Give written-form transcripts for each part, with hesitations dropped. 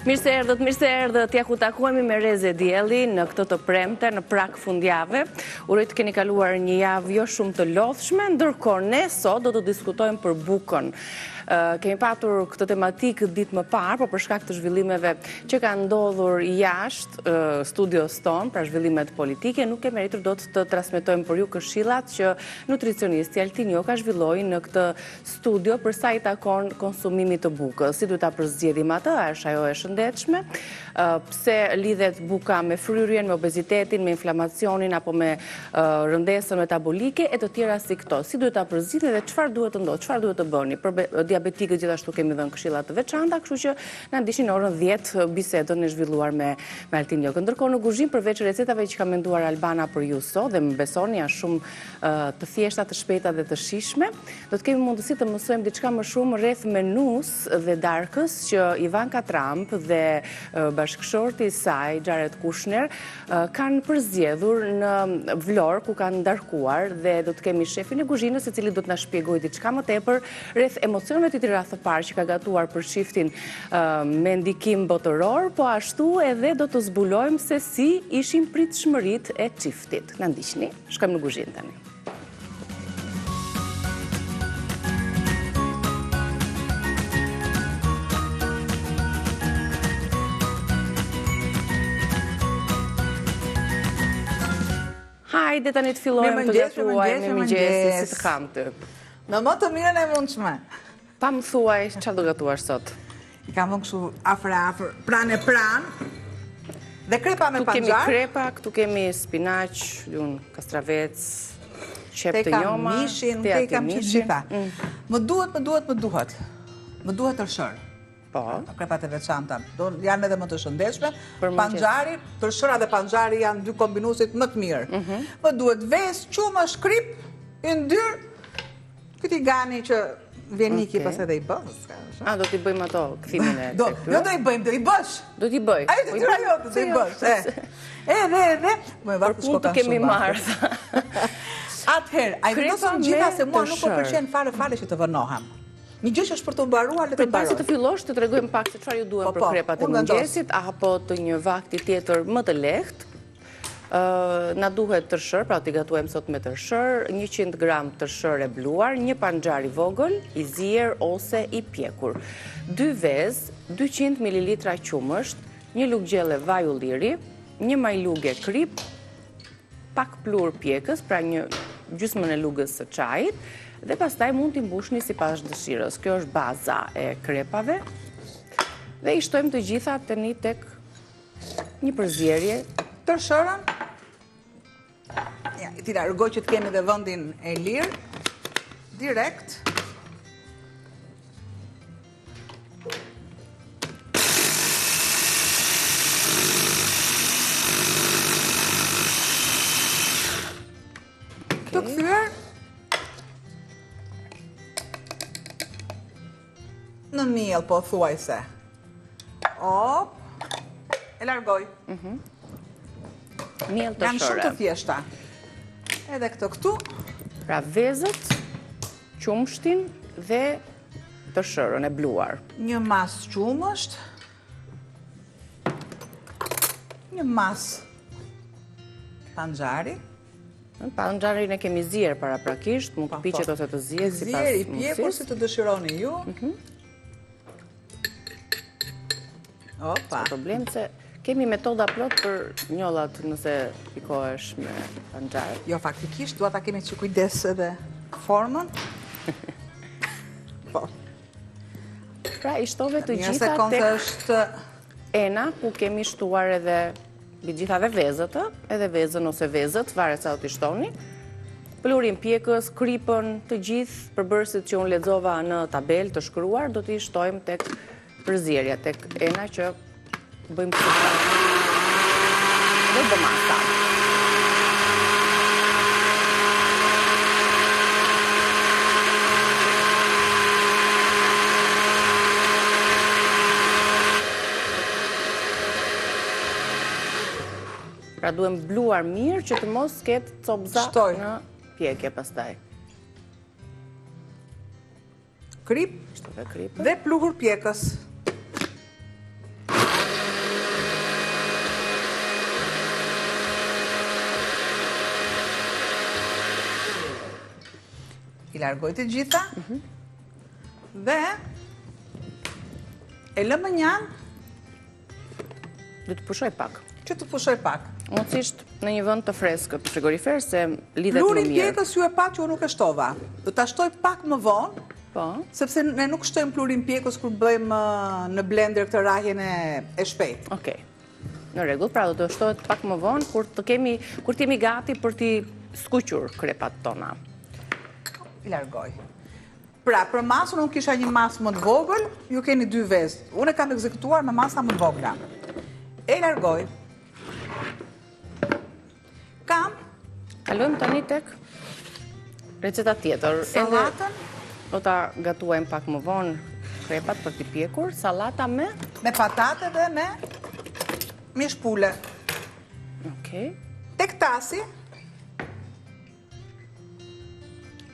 Mirë se erdhët, ja ku takuemi me Reze Dielli në këtë të premte, në prak fundjave. Uroj të keni kaluar një javë jo shumë të lodhshme, ndërkohë ne sot do të diskutojmë për bukën. Kemi patur këtë tematikë ditë më parë, por për shkak të zhvillimeve që kanë ndodhur jashtë studios tonë, pra zhvillimet politike, nuk kemi arritur dot të transmetojmë për ju këshillat që nutricionisti Altin Joka zhvilloi në këtë studio për sa i takon konsumimit të bukës. Si duhet ta përzgjedhim atë, a është ajo e shëndetshme? Pse lidhet buka me fryrjen, me obezitetin, me inflamacionin apo me rëndesën metabolike e të tjera si këto. Si duhet ta përzgjidhni dhe çfarë duhet të ndodhë, çfarë duhet të bëni? Për diabetikët gjithashtu kemi dhënë këshilla të veçanta, kështu që na ndishin orën 10 bisedën e zhvilluar me Altin Jokën. Ndërkohë në kuzhinë përveç recetave që ka menduar Albana për ju sot, dhe më besoni janë shumë të thjeshta, të shpejta dhe të shijshme, do të kemi mundësi të mësojmë diçka më shumë rreth menus dhe darkës që Ivanka Trump dhe bashkëshorti i saj Jared Kushner kanë përzgjedhur në Vlorë ku kanë ndarkuar, dhe do të kemi shefin e kuzhinës i cili do të na shpjegojë diçka më tepër rreth emocioneve të tij rreth të parë që ka gatuar për shiftin me ndikim botëror, po ashtu edhe do të zbulojmë se si ishin pritshmëritë e çiftit. Na ndiqni, shkojmë në kuzhinë tani. Hajde tani të fillojmë të gatuajmë me mëngjesin, si të kam ty. Në më të mirën e mundshme. Pa më thuaj, çfarë do gatuar sot? I kam vënë kështu afër, pranë. Dhe krepa me panxar. Këtu kemi krepa, këtu kemi spinaq, kastravec, qep të njoma, te kam gjitha. Më duhet. Më duhet tërshër. Po. Krepat e veçanta janë edhe më të shëndetshme. Panxari, tërshëra dhe panxari janë dy kombinuesit më të mirë. Më duhet vezë, qumë, shkrip, yndyr. Këti gani që vjen Niki pas edhe i bës. A, do t'i bëjmë ato këthimin e Jo, do i bëjmë, do i bësh. Do t'i bëj. Ajo të tyra jote, do i bësh. Edhe. Për punë të kemi marrë. Atëherë, a i vendosin gjitha se mua nuk po pëlqen fare që të vënohem. Një gjë që është për të mbaruar, le të mbaroj. Pasi të fillosh të tregojmë pak se çfarë ju duhen për krepat e mëngjesit, apo të një vakti tjetër më të lehtë. Na duhet tërshër, pra t'i gatuajmë sot me tërshër, 100 gram tërshër e bluar, një panxar i vogël, i zier ose i pjekur, 2 vezë, 200 ml qumësht, një lugë gjelle vaj ulliri, një majluge krip, pak plur pjekës, pra një gjysmën e lugës së çajit, dhe pastaj mund t'i mbushni sipas dëshirës. Kjo është baza e krepave. Dhe i shtojmë të gjitha tani tek një përzierje. Tërshërën, ja, ti largoj që të kemi dhe vendin e lirë, direkt. Të kthyer në miell, po thuajse. Op, e largoj. Miell të janë shumë të thjeshta. Edhe këtu. Pra vezët, qumshtin dhe tërshërën e bluar. Një mas qumësht. Një mas panxari. Panxarin e kemi zier paraprakisht, mund të piqet ose të zihet sipas mundësisë. Zier i pjekur si të dëshironi ju. Opa. Problem se kemi metoda plot për njollat nëse pikohesh me panxar. Jo, faktikisht, duhet ta kemi që kujdes edhe formën. Po. Pra, i shtove të Një gjitha sekondë tek është ena, ku kemi shtuar edhe mbi gjitha dhe vezët, edhe vezën ose vezët, varet sa do t'i shtoni. Plurin pjekës, kripën, të gjithë përbërësit që unë lexova në tabel të shkruar, do t'i shtojmë tek përzierja, tek ena që bëjmë këtë. Dhe dëmasa. Pra duhem bluar mirë që të mos ketë copza në pjekje pastaj. Krip dhe pluhur pjekës. I largoj të gjitha. Dhe e lëmë njanë. Dhe të pushoj pak. Që të pushoj pak. Mundësisht në një vend të freskët të frigorifer se lidhet më Plurin mirë. pjekës ju e pak që unë nuk e shtova. Do ta shtoj pak më vonë, sepse ne nuk shtojmë plurin pjekës kur bëjmë në blender këtë rrahjen e shpejt. Okej. Në rregull, pra do të shtohet pak më vonë kur të jemi gati për t'i skuqur krepat tona. I largoj. Pra, për masën unë kisha një masë më të vogël, ju keni 2 vezë. Unë e kam ekzekutuar me masa më të vogla. E largoj. Kalojmë tani tek receta tjetër. Sallatën. Do ta gatuajmë pak më vonë krepat për t'i pjekur. Sallata me patate dhe me mishpule. Okej. Tek tasi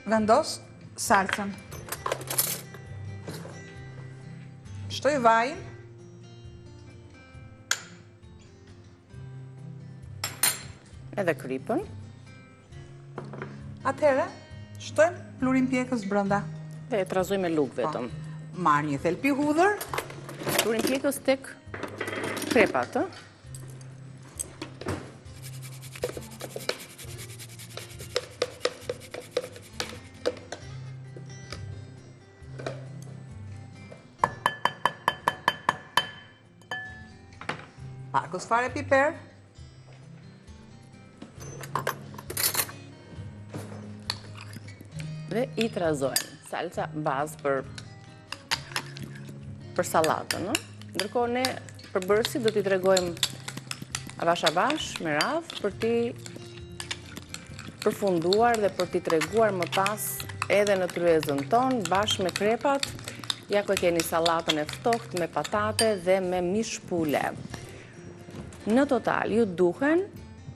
vendos salcën. Shtoj vajin. Edhe kripën. Atëherë, shtojmë plurin pjekës brenda. Dhe e trazoj me lugë vetëm. Marr një thelpi hudhër. Plurin pjekës tek krepat, Pakos fare piper. Dhe i trazojmë. Salca bazë për sallatën, Ndërkohë ne përbërësit do t'i tregojmë avash me radhë për t'i përfunduar dhe për t'i treguar më pas edhe në tryezën tonë bashkë me krepat. Ja ku e keni sallatën e ftohtë me patate dhe me mishpule. Në total ju duhen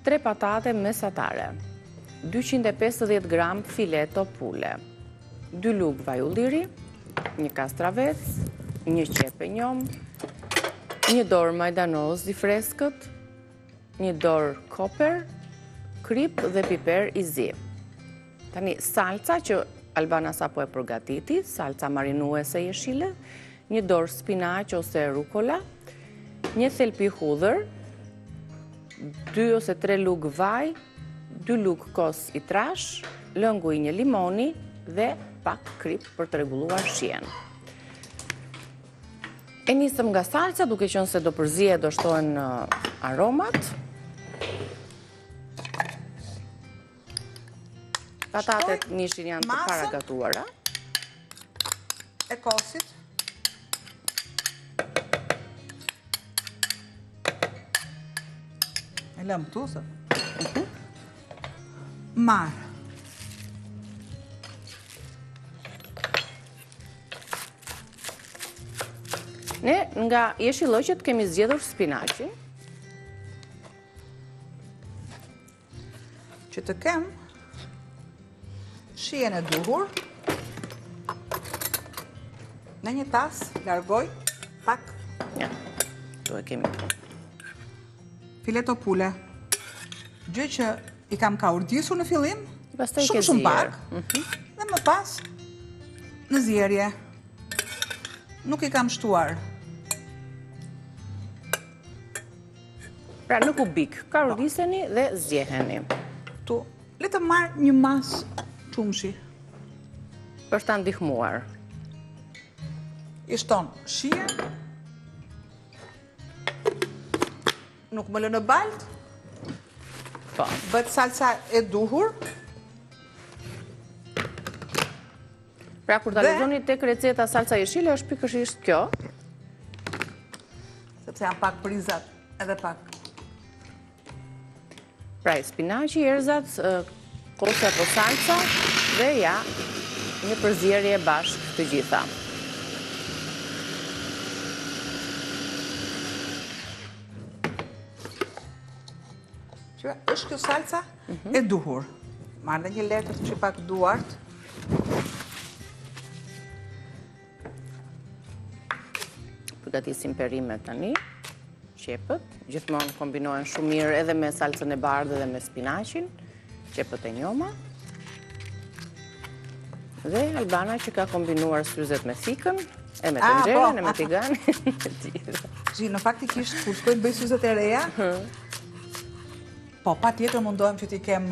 3 patate mesatare, 250 gram fileto pule, 2 lugë vaj ulliri, 1 kastravec, 1 qep e njom, 1 dorë majdanoz i freskët, 1 dorë koper, krip dhe piper i zi. Tani salca që Albana sapo e përgatiti, salca marinuese jeshile, 1 dorë spinaq ose rukola, 1 thelpi hudhër, 2 ose 3 lugë vaj, 2 lugë kos i trash, lëngu i 1 limoni dhe pak krip për të rregulluar shijen. E nisëm nga salca, duke qenë se do përzihe do shtohen aromat. Patatet nishin janë të paragatuara. E kosit. E lëmë këtu, se? Marë. Ne nga jeshilloqet kemi zgjedhur spinaqin. Që të kem shijen e duhur. Në një tas, largoj pak. Ja, tu e kemi. Fileto pule. Gjë që i kam ka urdisur në fillim, shumë pak, dhe më pas në zjerje. Nuk i kam shtuar. Pra nuk u bik, ka urdiseni dhe zjeheni. Tu, le të marr një mas qumshi. Për ta ndihmuar. I shton shije. Nuk më lë në balt. Po. Bëhet salsa e duhur. Pra kur ta lexoni tek receta salsa jeshile është pikërisht kjo. Sepse janë pak prizat, edhe pak. Pra spinaqi, erëzat, kosi apo salsa dhe ja një përzierje bashkë të gjitha. Që është kjo salsa e duhur. Marrë dhe një letër që pak duart. Përgatisim perimet tani, qepët, gjithmonë kombinohen shumë mirë edhe me salsën e bardhë dhe me spinaqin, qepët e njoma. Dhe Albana që ka kombinuar syzet me thikën, e me tenxherën, e me tiganin, e tjera. Në faktikisht, kur shkoj të bëj syzet e reja, po, pa tjetër mundohem që t'i kem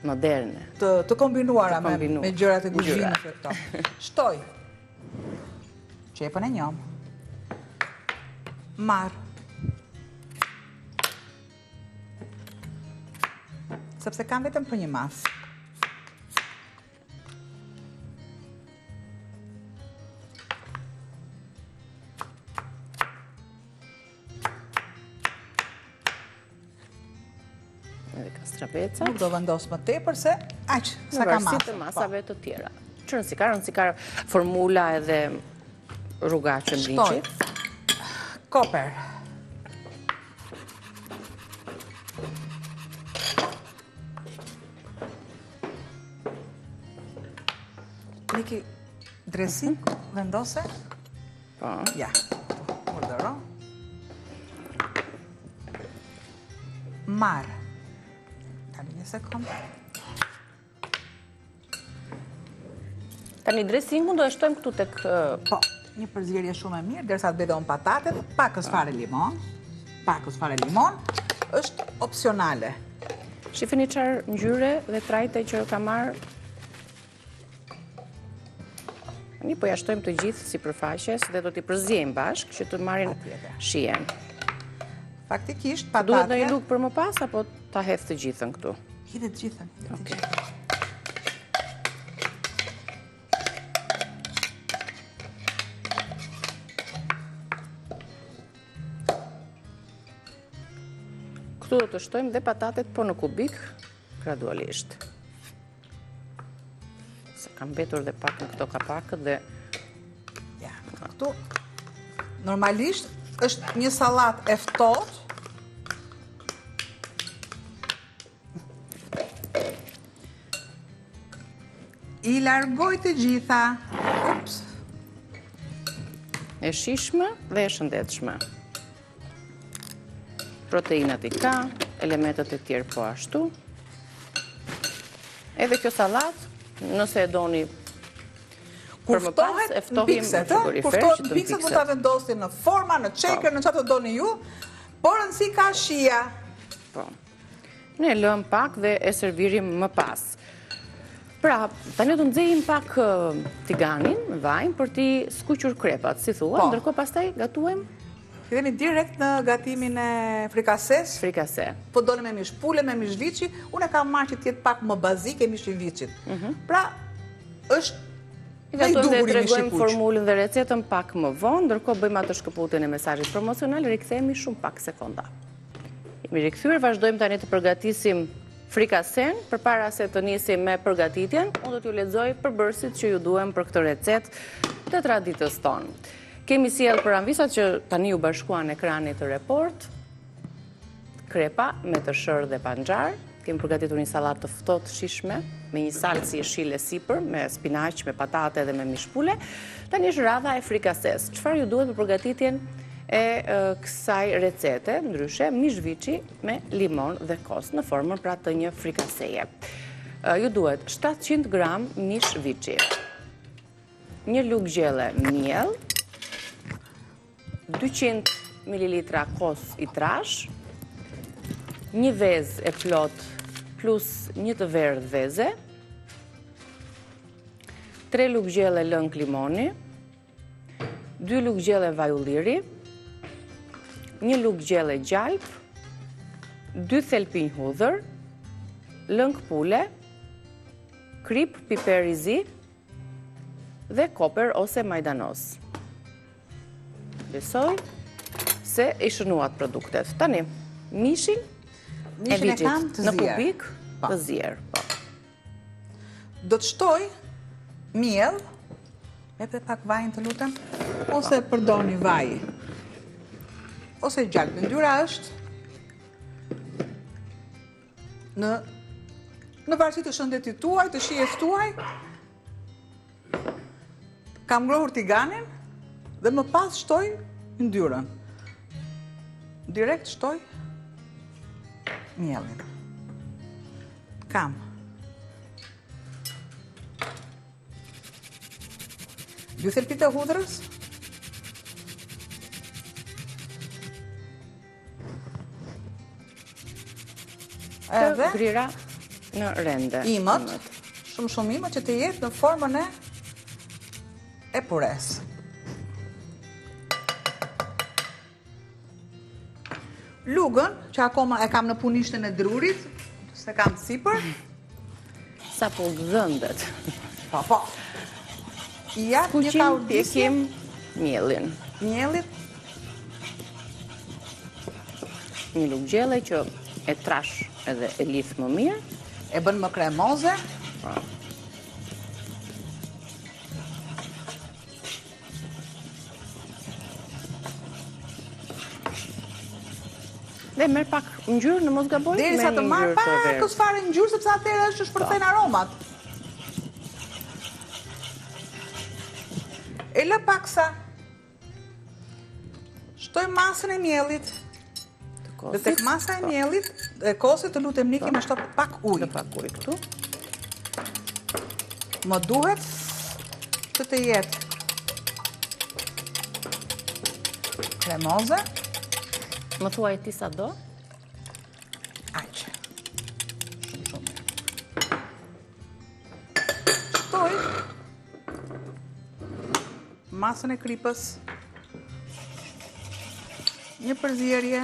moderne. Të kombinuara me gjërat e kuzhinës e këto. Shtoj. Qepën e njom. Marë. Sepse kam vetëm për një masë. Edhe kastraveca. Nuk do vendos më tepër se aq, sa ka masë. Në vërësit e masave të tjera. Që rëndësikar formula edhe rrugaqe mbriqit. Koper. Niki, dresin vendose? Po. Ja, urdhëro. Marë. Tani një sekundë. Tani dresingun do e shtojmë këtu tek... Po, një përzierje shumë e mirë, derisa të bedon patatet, pakës fare limon, është opsionale. Shifeni qarë ngjyre dhe trajte që ka marrë. Tani po ja shtojmë të gjithë si përfaqes dhe do t'i përzjejmë bashkë që të marrin shijen. Faktikisht, patatja... Duhet në një lukë për më pas, apo ta hedh të gjithën këtu? Hidhe të gjithën. Këtu do të shtojmë dhe patatet po në kubik, gradualisht. Se kam betur dhe pak në këto kapakët dhe... Ja, këtu, normalisht, është një salat e ftohtë. I largoj të gjitha. Ups. E shishme dhe e shëndetshme. Proteinat i ka, elementet e tjerë po ashtu. Edhe kjo salat, nëse e doni për më pas, eftohim në frigorifer që të pikset mund të vendosin në forma, në çeker, në qatë të doni ju, por nësi ka shia. Po. Ne lëm pak dhe e servirim më pas. Pra, tani do nxejmë pak tiganin, vajin, për t'i skuqur krepat, si thua, ndërkohë pastaj gatuajmë. Fillemi direkt në gatimin e frikases. Frikase. Po doni me mish pule, me mish viçi, unë e kam marrë që t'jetë pak më bazik e mishin viçit. Pra, është i gatuajmë dhe tregojmë formulën dhe recetën pak më vonë, ndërkohë bëjmë atë shkëputjen e mesazhit promocional, rikthehemi shumë pak sekonda. Jemi rikthyer, vazhdojmë tani të përgatisim frikasen, përpara se të nisim me përgatitjen, unë do t'ju lexoj përbërësit që ju duhem për këtë recetë të traditës tonë. Kemi sjellë për anvisat që tani ju bashkuan ekranit të report, krepa me të shërë dhe panxar, kemi përgatitur një sallatë të ftohtë shishme, me një salcë si jeshile sipër, me spinaq, me patate dhe me mishpule. Tani është radha e frikases. Çfarë ju duhet për përgatitjen e kësaj recete, ndryshe, mish viçi me limon dhe kos, në formën pra të një frikaseje. Ju duhet 700 gram mish viçi, një lugë gjelle miell, 200 ml kos i trash, një vezë e plot plus një të verdh veze, 3 lugë gjelle lëng limoni, 2 lugë gjelle vaj ulliri, 1 lugë gjelle gjalp, 2 thelpinj hudhër, lëng pule, krip piper i zi dhe koper ose majdanos. Besoj se i shënuat produktet. Tani, mishin e viçit në kubik të zier. Do të shtoj miell, edhe pak vajin të lutem, ose përdorni vaj, ose gjalp. Ndyra është në varësi të shëndetit tuaj, të shijes tuaj, kam ngrohur tiganin dhe më pas shtoj ndyrën. Direkt shtoj miellin. Kam 2 thelpit e hudrës. Të grira në rende. Imët, shumë imët që të jetë në formën e pures. Lugën, që akoma e kam në punishtën e drurit, se kam sipër. Sa po dhëndet. Po. I jatë një kaudisje. Pjekim mielin. Mielit. Një lugë gjelle që e trash edhe e lithë më mirë. E bën më kremoze. Dhe merë pak ngjyrë në mos gaboj. Deri sa të marrë pak fare ngjyrë, sepse atëherë është shpërthen aromat. E lë paksa. Shtoj masën e miellit. Dhe tek masa e miellit, e kosit të lutem Niki me shtop pak ujë. Dhe pak ujë këtu. Më duhet që të jetë kremoze. Më thuaj ti sa do? Aqë. Shumë mirë. Shtoj masën e kripës. Një përzierje.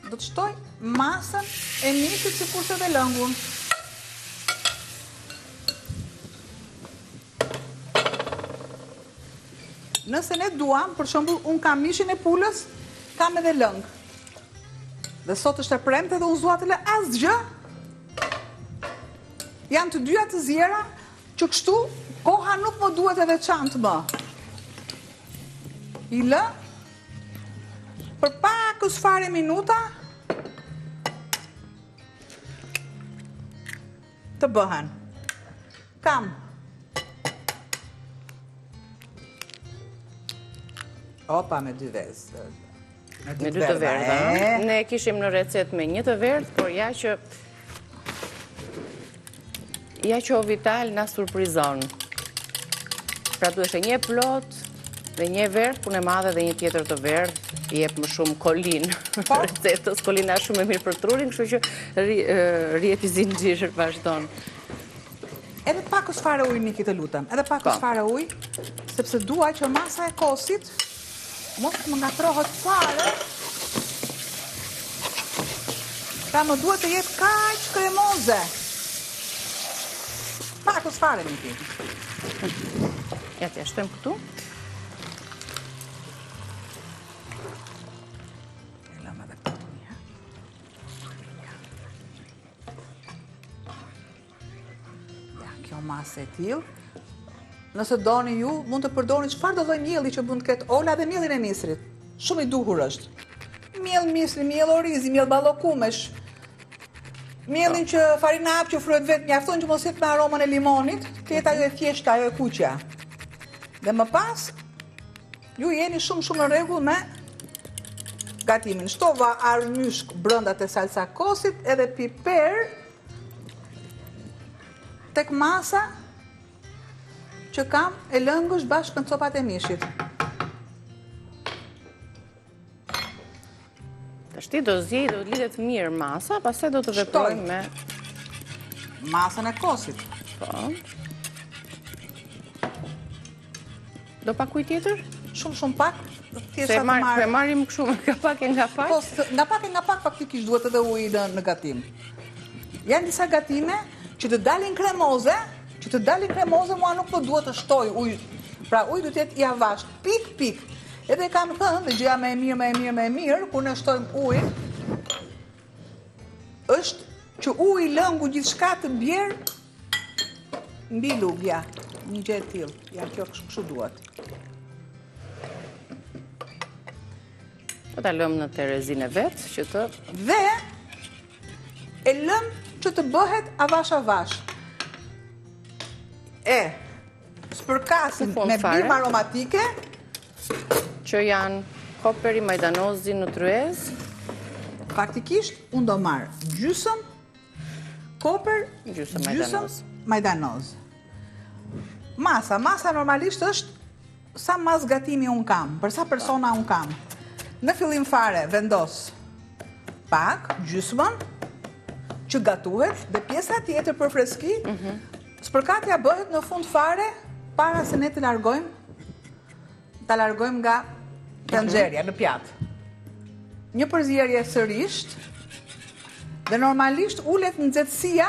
Do të shtoj masën e misit si kurse dhe lëngun. Nëse ne duam, për shembull, unë kam mishin e pulës, kam edhe lëng. Dhe sot është e premte dhe unë zua të lë asgjë. Janë të dyja të zjera që kështu koha nuk më duhet e veçantë më. I lë për pakës fare minuta të bëhen. Kam opa me 2 vezë. Me 2 të verdha. Ne kishim në recet me 1 të verdh, por ja që o Vital na surprizon. Pra duhet e një plot dhe një verdh, punë e madhe dhe një tjetër të verdh, i jep më shumë kolin recetës. Kolina është shumë e mirë për trurin, kështu që rjeti zinxhir vazhdon. Edhe pakës fare ujë, Niki, të lutem. Edhe pakës fare ujë, sepse dua që masa e kosit mos më ngatrohet fare. Pra më duhet të jetë kaq kremoze. Pakës fare, Niki. Ja t'ja shtojmë këtu. E lëmë edhe këtu një. Ja, kjo masë e tillë. Nëse doni ju, mund të përdorni çfarë do lloj mielli që mund të ketë Ola dhe mielin e misrit. Shumë i duhur është. Miell misri, miell orizi, miell ballokumesh. Mielin që farina hap që fryhet vetë, mjafton që mos jetë me aromën e limonit, të jetë ajo e thjeshta, ajo e kuqja. Dhe më pas, ju jeni shumë në rregull me gatimin. Shtova armyshk brenda të salsa kosit, edhe piper tek masa që kam e lëngësh bashkë në copat e mishit. Tashti do zjej, do lidhet mirë masa, pastaj do të veprojmë me masën e kosit. Po. Do pak ujë tjetër? Shumë pak. Se marrim kështu nga pak e nga pak? Po, nga pak e nga pak faktikisht duhet edhe ujë në gatim. Janë disa gatime që të dalin kremoze, mua nuk po duhet të shtoj ujë. Pra ujë duhet të jetë i avashт, pik. Edhe kam thënë, dhe gjëja më e mirë, kur ne shtojmë ujë, është që uji, lëngu, gjithçka të bjerë mbi lugja. Një gjë e tillë. Ja, kjo kështu duhet. Po ta lëmë në terezinë vet, që të dhe e lëm që të bëhet avash. E spërkasim me bimë aromatike që janë koperi, majdanozi, nutryez. Faktikisht, unë do marrë gjysëm koper, gjysëm majdanoz. Masa normalisht është sa mas gatimi unë kam, për sa persona unë kam. Në fillim fare vendos pak, gjysmën, që gatuhet, dhe pjesa tjetër për freski, spërkatja bëhet në fund fare, para se ne të largojmë nga tenxherja në pjatë. Një përzierje sërisht, dhe normalisht ulet në nxehtësia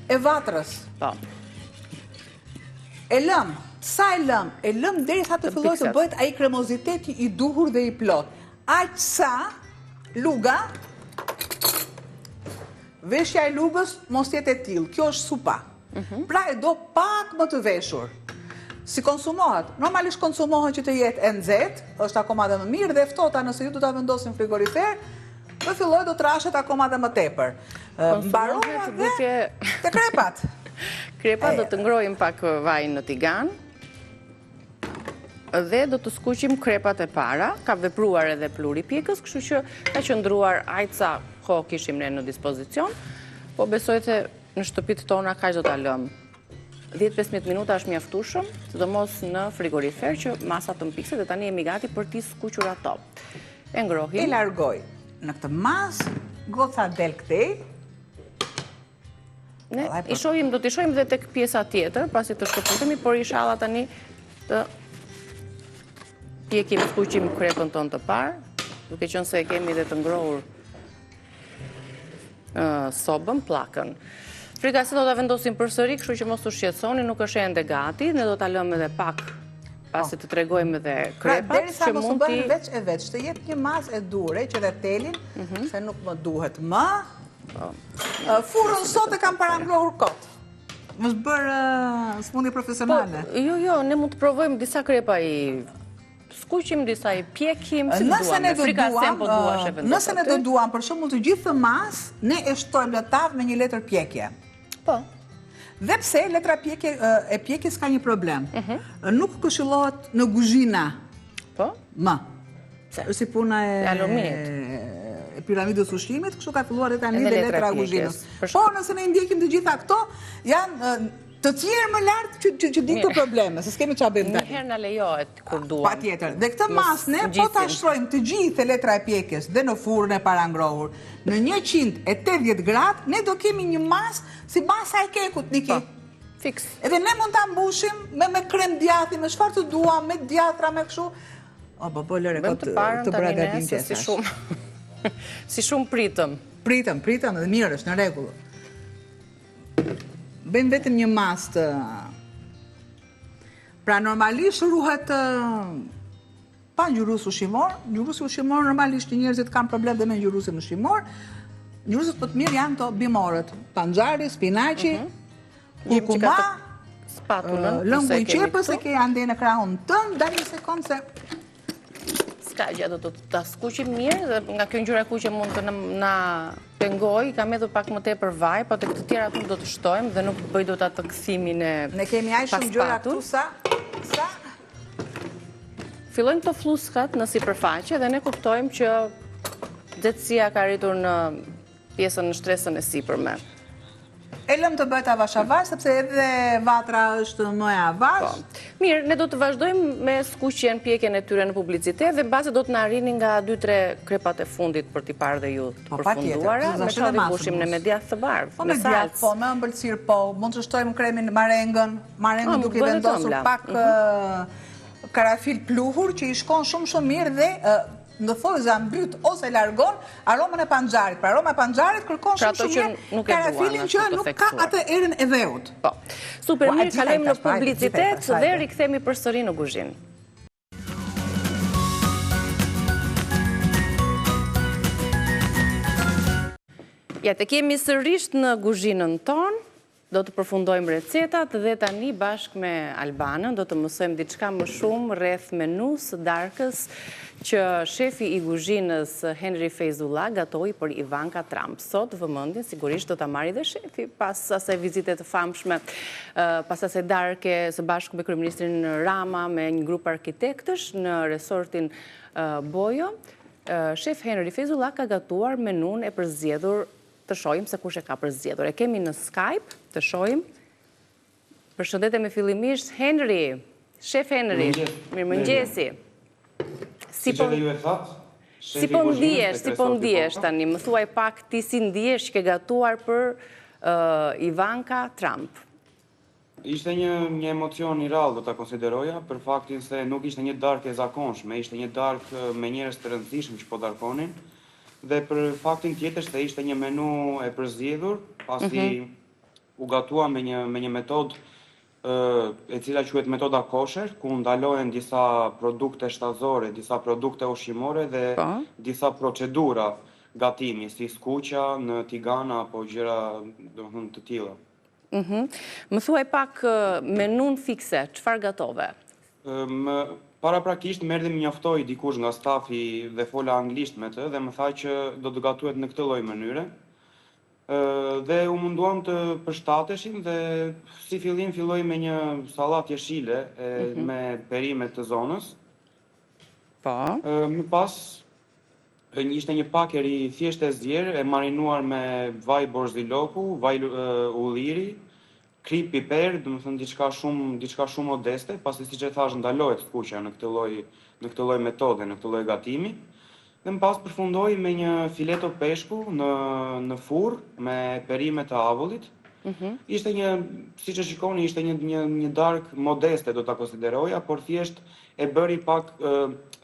e vatrës. E lëm, sa e lëm? E lëm derisa të fillojë të bëhet ai kremoziteti i duhur dhe i plot. Aq sa luga, veshja e lugës mos jetë e tillë. Kjo është supa. Pra e do pak më të veshur. Si konsumohet? Normalisht konsumohet që të jetë e nxehtë, është akoma dhe më mirë, dhe ftohta nëse ju do ta vendosin në frigorifer, do fillojë do trashet akoma dhe më tepër. Mbarohet dhe të krepat. Krepat do të ngrojmë pak vajin në tigan dhe do të skuqim krepat e para. Ka vepruar edhe pluri pjekës, kështu që ka qëndruar aq sa kohë kishim ne në dispozicion, po besoj se në shtëpitë tona kaq do ta lëm. 10-15 minuta është mjaftueshëm, sidomos në frigorifer që masa të mpikse, dhe tani jemi gati për t'i skuqur ato. E ngrohim. E largoj. Në këtë mas, goca del këtej. Ne do t'i shohim dhe tek pjesa tjetër, pasi të shkëputemi, por inshallah tani të pjekim, skuqim krepën tonë të parë, duke qenë se kemi dhe të ngrohur sobën, pllakën. Frigasi do ta vendosim përsëri, kështu që mos u shqetësoni, nuk është ende gati, ne do ta lëmë edhe pak pasi të tregojmë edhe krepat. Derisa mos u bën veç e veç, të jetë një mas e dure që dhe telin, se nuk më duhet më. Furrën sot e kam parangrohur kot. Mos bërë smundje profesionale. Jo, ne mund të provojmë disa krepa i skuqim, disa i pjekim, si duam. Nëse ne do duam, për shembull të gjithë mas, ne e shtojmë në tavë me një letër pjekje. Po. Dhe pse letra e pjekjes ka një problem. Nuk këshillohet në kuzhina. Po? Më. Si puna e piramidës ushqimit, kështu ka filluar dhe tani dhe letra e kuzhinës. Po, nëse ne ndjekim të gjitha këto, janë të tjerë më lartë që di këto probleme, se s'kemi qa bëjmë tani. Njëherë në lejohet kur duam. Pa tjetër. Dhe këtë mas ne, po ta shtrojmë të gjithë letra e pjekjes dhe në furrën e parangrohur, në 180 gradë, ne do kemi një mas si masa e kekut, Niki. Fiks. Edhe ne mund ta mbushim me krem djathi, me çfarë të duam, me djatra, me kështu. Po lëre këtë bragatin që si shumë. Si shumë pritëm. Pritëm dhe mirë është, në rregull. Bëjmë vetëm një mas të... Pra normalisht ruhet pa ngjyrus ushqimor. Ngjyrusi ushqimor normalisht njerëzit kanë problem dhe me ngjyrusin ushqimor. Ngjyrusit më të mirë janë to bimorët. Panxari, spinaqi, kurkuma, lëngu i qepës e ke ande në krahun tënd, dali një sekond se ka gjatë do të ta skuqim mirë, dhe nga kjo ngjyra e kuqe mund të na pengoj, kam edhe pak më tepër vaj, po tek të tjera nuk do të shtojmë dhe nuk bëj dot atë kthimin e paspatur. Ne kemi aq shumë gjëra këtu sa fillojnë të fluskat në sipërfaqe dhe ne kuptojmë që nxehtësia ka arritur në pjesën në shtresën e sipërme. E lëm të bëhet avash avash, sepse edhe vatra është më e avash. Mirë, ne do të vazhdojmë me skuqjen, pjekjen e tyre në publicitet dhe mbase do të na arrini nga 2-3 krepat e fundit për t'i parë dhe ju të përfunduara. Me çfarë do bushim ne, me djathë të bardhë? Po me djathë, po me ëmbëlsirë, po mund të shtojmë kremin marengën duke i vendosur pak karafil pluhur që i shkon shumë mirë dhe në thojza mbyt ose largon aromën e panxharit. Pra aroma e panxharit kërkon shumë mirë karafilin që nuk ka atë erën e dheut. Po. Super mirë, kalojmë në publicitet dhe rikthehemi përsëri në kuzhinë. Ja, të kemi sërish në kuzhinën tonë. Do të përfundojmë recetat dhe tani bashkë me Albanën do të mësojmë diçka më shumë rreth menus darkës që shefi i kuzhinës Henry Feyzullah gatoi për Ivanka Trump. Sot vëmendjen sigurisht do ta marrë dhe shefi pas asaj vizite të famshme, pas asaj darke së bashku me kryeministrin Rama me një grup arkitektësh në resortin Bojo. Shef Henry Feyzullah ka gatuar menun e përzgjedhur. Të shohim se kush e ka përzgjedhur. E kemi në Skype, të shohim. Përshëndetem fillimisht Henry, Shef Henry, mirëmëngjesi. Si po ndihesh tani, më thuaj pak ti si ndihesh që ke gatuar për Ivanka Trump? Ishte një emocion i rrallë, do ta konsideroja, për faktin se nuk ishte një darkë e zakonshme, ishte një darkë me njerëz të rëndësishëm që po darkonin, dhe për faktin tjetër se ishte një menu e përzgjedhur, pasi u gatua me një metodë e cila quhet metoda kosher, ku ndalohen disa produkte shtazore, disa produkte ushqimore dhe disa procedura gatimi, si skuqja në tigana apo gjëra të tilla. Më thuaj pak menun fikse, çfarë gatove? Paraprakisht më erdhi më njoftoi dikush nga stafi dhe fola anglisht me të dhe më tha që do të gatuhet në këtë lloj mënyre. Dhe u munduam të përshtateshim dhe si fillim filloi me një sallatë jeshile me perime të zonës. Po. Më pas ishte një pakër i thjesht e zgjerë, e marinuar me vaj borziloku, vaj ulliri, krip piper, do të thënë diçka shumë modeste, pasi siç e thash ndalohet skuqja në këtë lloj metode, në këtë lloj gatimi. Dhe më pas përfundoi me një fileto peshku në furr me perime të avullit. Ishte siç e shikoni, ishte një darkë modeste, do ta konsideroja, por thjesht e bëri pak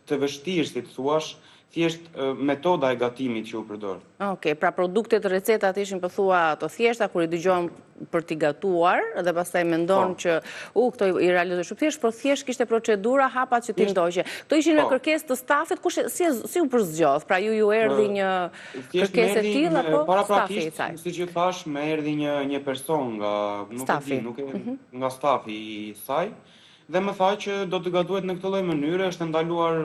të vështirë, si të thuash, thjesht metoda e gatimit që u përdor. Okej, pra produktet, recetat ishin pëthua të thjeshta kur i dëgjon për t'i gatuar dhe pastaj mendon që këto i realizoj shumë thjesht, por thjesht kishte procedura, hapat që ti ndoqe. Këto ishin në kërkesë të stafit, si u përzgjoth? Pra ju erdhi një kërkesë e tillë apo stafi i saj? Siç ju thash, më erdhi një person nga stafi i saj. Dhe më tha që do të gatuhet në këtë lloj mënyre, është ndaluar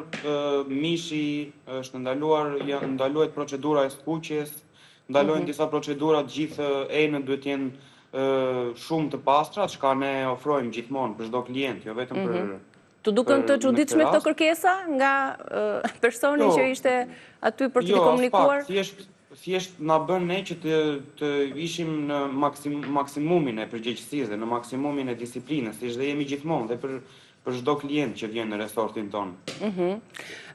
mishi, ndaluhet procedura e skuqjes, ndalohen disa procedura, të gjithë enët duhet të jenë shumë të pastra, çka ne ofrojmë gjithmonë për çdo klient, jo vetëm për. Tu duken të çuditshme këto kërkesa nga personi që ishte aty për të komunikuar? Thjesht na bën ne që të ishim në maksimumin e përgjegjësisë dhe në maksimumin e disiplinës, siç dhe jemi gjithmonë dhe për çdo klient që vjen në resortin tonë.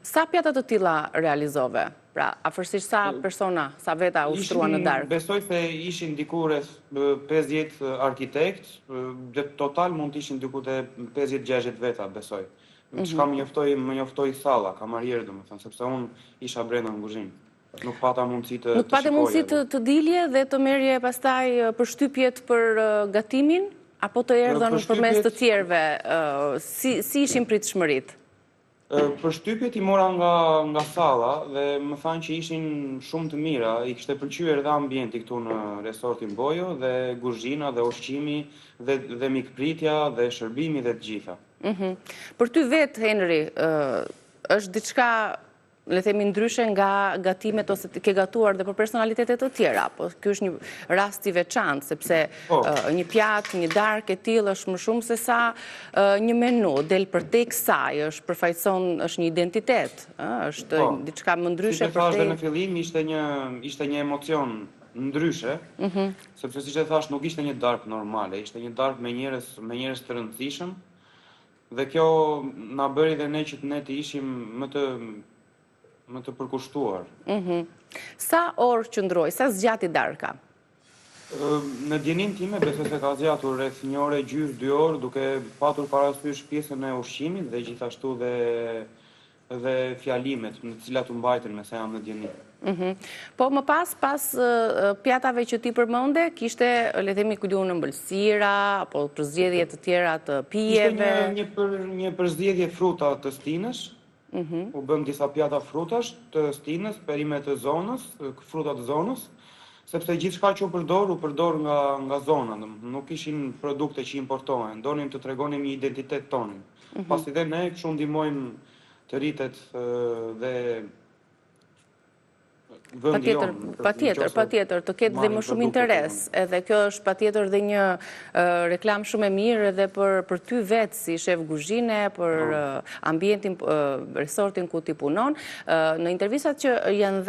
Sa pjata të tilla realizove? Pra, afërsisht sa persona, sa veta ushtruan në darkë? Besoj se ishin diku rreth 50 arkitekt, dhe total mund të ishin diku te 50-60 veta, besoj. Çka më njoftoi salla, kamarier domethënë, sepse unë isha brenda në kuzhinë. Nuk pata mundësi të Nuk pate mundësi të dilje dhe të merrje pastaj përshtypjet për gatimin, apo të erdhën përmes të tjerëve? Si ishin pritshmëritë? Përshtypjet i mora nga salla dhe më thanë që ishin shumë të mira, i kishte pëlqyer dhe ambienti këtu në resortin Bojo dhe kuzhina dhe ushqimi dhe mikpritja dhe shërbimi dhe të gjitha. Për ty vetë, Henry, është diçka, le themi, ndryshe nga gatimet ose ke gatuar dhe për personalitetet të tjera, po ky është një rast i veçantë, sepse një pjatë, një darkë e tillë është më shumë se sa një menu, del përtej kësaj, është përfaqëson, është një identitet, është diçka më ndryshe për te. Si të thash dhe në fillim, ishte një emocion ndryshe, sepse siç e thash, nuk ishte një darkë normale, ishte një darkë me njerëz të rëndësishëm, dhe kjo na bëri dhe ne që ne të ishim më të përkushtuar. Sa orë qëndroi, sa zgjati darka? Në djenin time, besoj se ka zgjatur rreth 1 orë e gjysmë, 2 orë, duke patur parasysh pjesën e ushqimit dhe gjithashtu dhe fjalimet, në të cilat u mbajtën me sa jam në djenin. Po më pas pjatave që ti përmende, kishte, le themi, kujtu në ëmbëlsira, apo përzgjedhje të tjera të pijeve? Ishte një përzgjedhje fruta të stinës, u bëm disa pjata frutash të stinës, perime të zonës, fruta të zonës, sepse gjithçka që u përdor nga zona, nuk ishin produkte që importohen, donim të tregonim një identitet tonin. Pasi dhe ne kështu ndihmojmë të rritet dhe vendi jonë. Patjetër, të ketë dhe më shumë interes, edhe kjo është patjetër dhe një reklam shumë e mirë edhe për ty vetë si shef kuzhine, për ambientin, resortin ku ti punon. Në intervistat që janë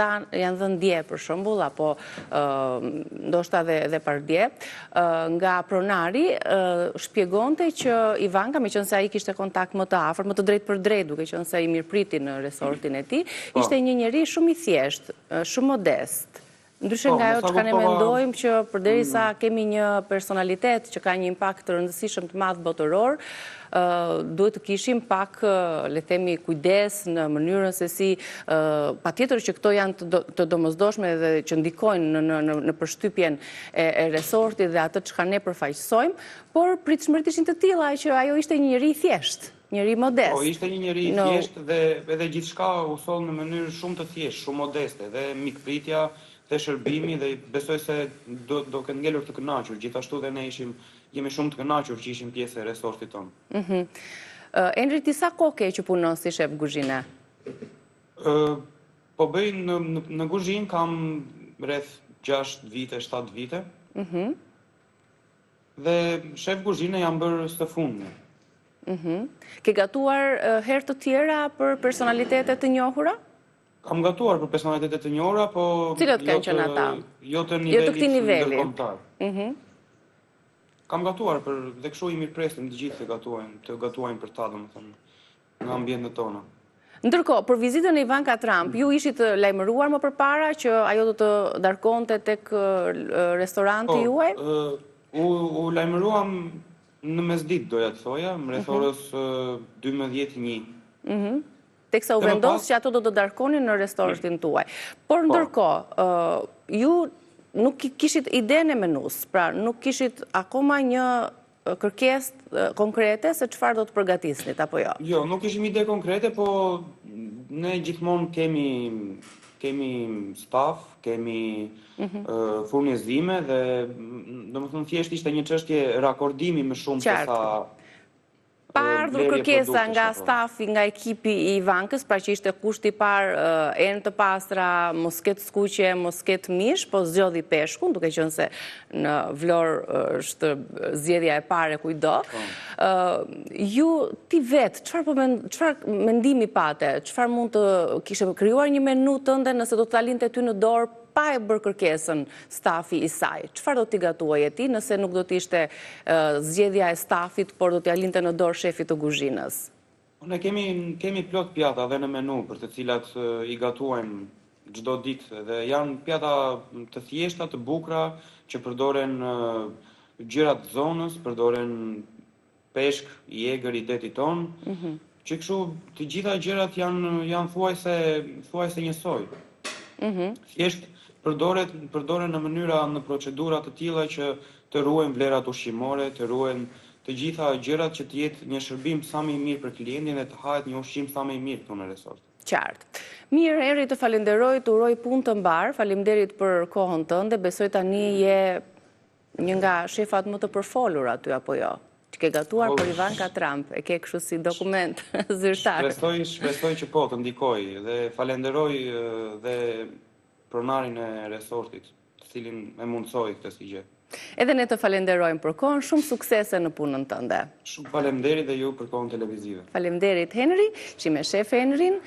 dhënë dje për shembull, apo ndoshta dhe par dje, nga pronari shpjegonte që Ivanka, meqense ai kishte kontakt më të afërt, më të drejt për drejt, duke qenë se i mirëpriti në resortin e tij, ishte një njeri shumë i thjeshtë, shumë modest. Ndryshe nga ajo që ne mendojmë që përderisa kemi një personalitet që ka një impakt të rëndësishëm të madh botëror, duhet të kishim pak, le themi, kujdes në mënyrën se si patjetër që këto janë të domosdoshme dhe që ndikojnë në përshtypjen e resortit dhe atë çka ne përfaqësojmë, por pritshmëritë ishin të tilla që ajo ishte një njerëz i thjeshtë. Njëri modest. Po, ishte një njëri i thjesht dhe edhe gjithçka u soll në mënyrë shumë të thjeshtë, shumë modeste, dhe mikpritja, dhe shërbimi, dhe besoj se do këtë ngelur të kënaqur. Gjithashtu dhe ne jemi shumë të kënaqur që ishim pjesë e resortit tonë. Enri, ti sa kohë ke që punon si shef kuzhine? Po bëj në kuzhinë kam rreth 6 vite, 7 vite. Dhe shef kuzhine jam bërë së fundmi. Ke gatuar herë të tjera për personalitetet të njohura? Kam gatuar për personalitetet të njohura, po cilët kanë qenë ata? Jo të nivelit ndërkombëtar. Kam gatuar dhe kështu i mirëpresim të gjithë të gatuajnë për ta, domethënë, në ambientet tona. Ndërkohë, për vizitën e Ivanka Trump, ju ishit lajmëruar më përpara që ajo do të darkonte tek restoranti juaj? U lajmëruam në mesditë, doja të thoja, rreth orës 12:01. Teksa u vendos që ato do të darkonin në restorantin tuaj. Por ndërkohë, ju nuk kishit idenë e menus, pra nuk kishit akoma një kërkesë konkrete se çfarë do të përgatisnit, apo jo? Jo, nuk kishim ide konkrete, po ne gjithmonë kemi staf, kemi furnizime dhe domethënë thjesht ishte një çështje rakordimi më shumë se sa pa ardhur kërkesa nga stafi, nga ekipi i Ivankës, pra që ishte kushti i parë enë të pastra, mos ketë skuqje, mos ketë mish, po zgjodhi peshkun, duke qenë se në Vlorë është zgjedhja e parë kujdo. Ju ti vetë, çfarë mendimi pate? Çfarë mund të kishe krijuar një menu tënde nëse do të linte ty në dorë pa e bërë kërkesën stafi i saj? Çfarë do t'i gatuaje ti nëse nuk do t'ishte zgjedhja e stafit, por do t'ja linte në dorë shefit të kuzhinës? Ne kemi plot pjata dhe në menu për të cilat i gatuajmë çdo ditë dhe janë pjata të thjeshta, të bukura, që përdoren gjërat të zonës, përdoren peshk, i egër, i detit ton, që kështu të gjitha gjërat janë thuajse njësoj. Thjesht përdoren në mënyra, në procedura të tilla që të ruajnë vlerat ushqimore, të ruajnë të gjitha gjërat që të jetë një shërbim sa më i mirë për klientin dhe të hahet një ushqim sa më i mirë këtu në resort. Qartë. Mirë, Enri, të falenderoj, të uroj punë të mbar, faleminderit për kohën tënde, besoj tani je një nga shefat më të përfolur aty, apo jo? Që ke gatuar për Ivanka Trump, e ke kështu si dokument zyrtar. Shpresoj që po, të ndikoj, dhe falenderoj dhe pronarin e resortit, të cilin e mundsoi këtë si gjë. Edhe ne të falenderojmë për kohën, shumë suksese në punën tënde. Shumë faleminderit dhe ju për kohën televizive. Faleminderit Henri, që me shef Henrin.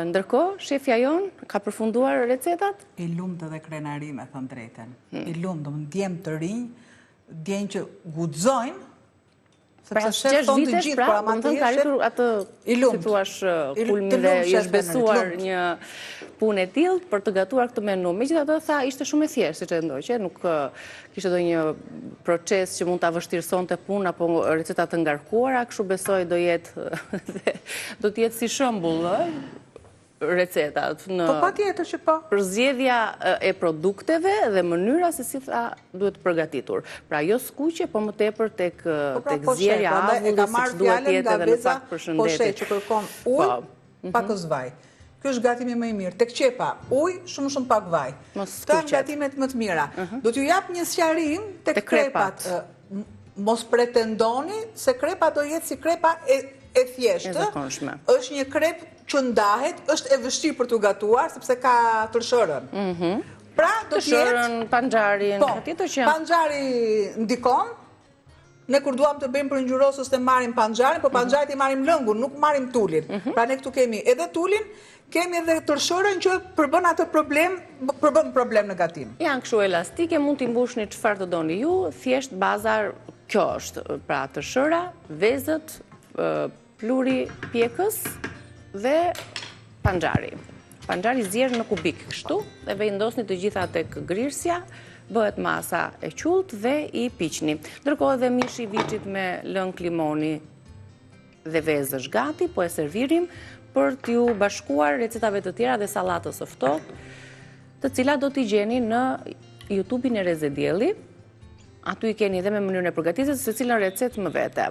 Ndërkohë, shefja jonë ka përfunduar recetat? I lumt edhe krenari, me thënë drejten. I lumt, do më djemë të rinj, djenë që guxojnë, pra 6 vitesh, pra, më të ka rritur atë situash kulmi dhe i është besuar një punë e tillë për të gatuar këtë menu. Megjithatë tha ishte shumë e thjeshtë, siç e ndoj, që nuk kishte ndonjë proces që mund ta vështirësonte punën apo receta të ngarkuara, kështu besoj do të jetë si shembull recetat Po patjetër që po. Për zgjedhja e produkteve dhe mënyra se si tha duhet përgatitur. Pra jo skuqje, po më tepër tek zgjedhja avullit, siç duhet të jetë edhe në fakt përshëndetje. Po që kërkon ujë, pakës vaj. Ky është gatimi më i mirë. Tek qepa, ujë, shumë pak vaj. Këto janë gatimet më të mira. Do t'ju jap një sqarim tek krepat. mos pretendoni se krepa do jetë si krepa e thjeshtë. Është një krep që ndahet, është e vështirë për t'u gatuar, sepse ka tërshërën. Pra, do t'jetë... Tërshërën, panxharin, panxhari ndikon. Ne kur duam të bëjmë për ngjyrosës të marrim panxharin, po panxharit i marrim lëngun, nuk marrim tulin. Pra ne këtu kemi edhe tulin, kemi edhe tërshërën që përbën atë problem në gatim. Janë kështu elastike, mund t'i mbushni çfarë të doni ju, thjesht baza kjo është, pra tërshëra, vezët, pluri pjekës dhe panxhari. Panxhari zjerë në kubik kështu dhe vendosni të gjitha tek grirësja, bëhet masa e qullt dhe i piqni. Ndërkohë dhe mishi i viçit me lëng limoni dhe vezësh gati, po e servirim për t'ju bashkuar recetave të tjera dhe sallatës së ftohtë, të cilat do t'i gjeni në YouTube-in e Reze Dielli. Atu i keni edhe me mënyrën e përgatitjes se cilën recetë më vete.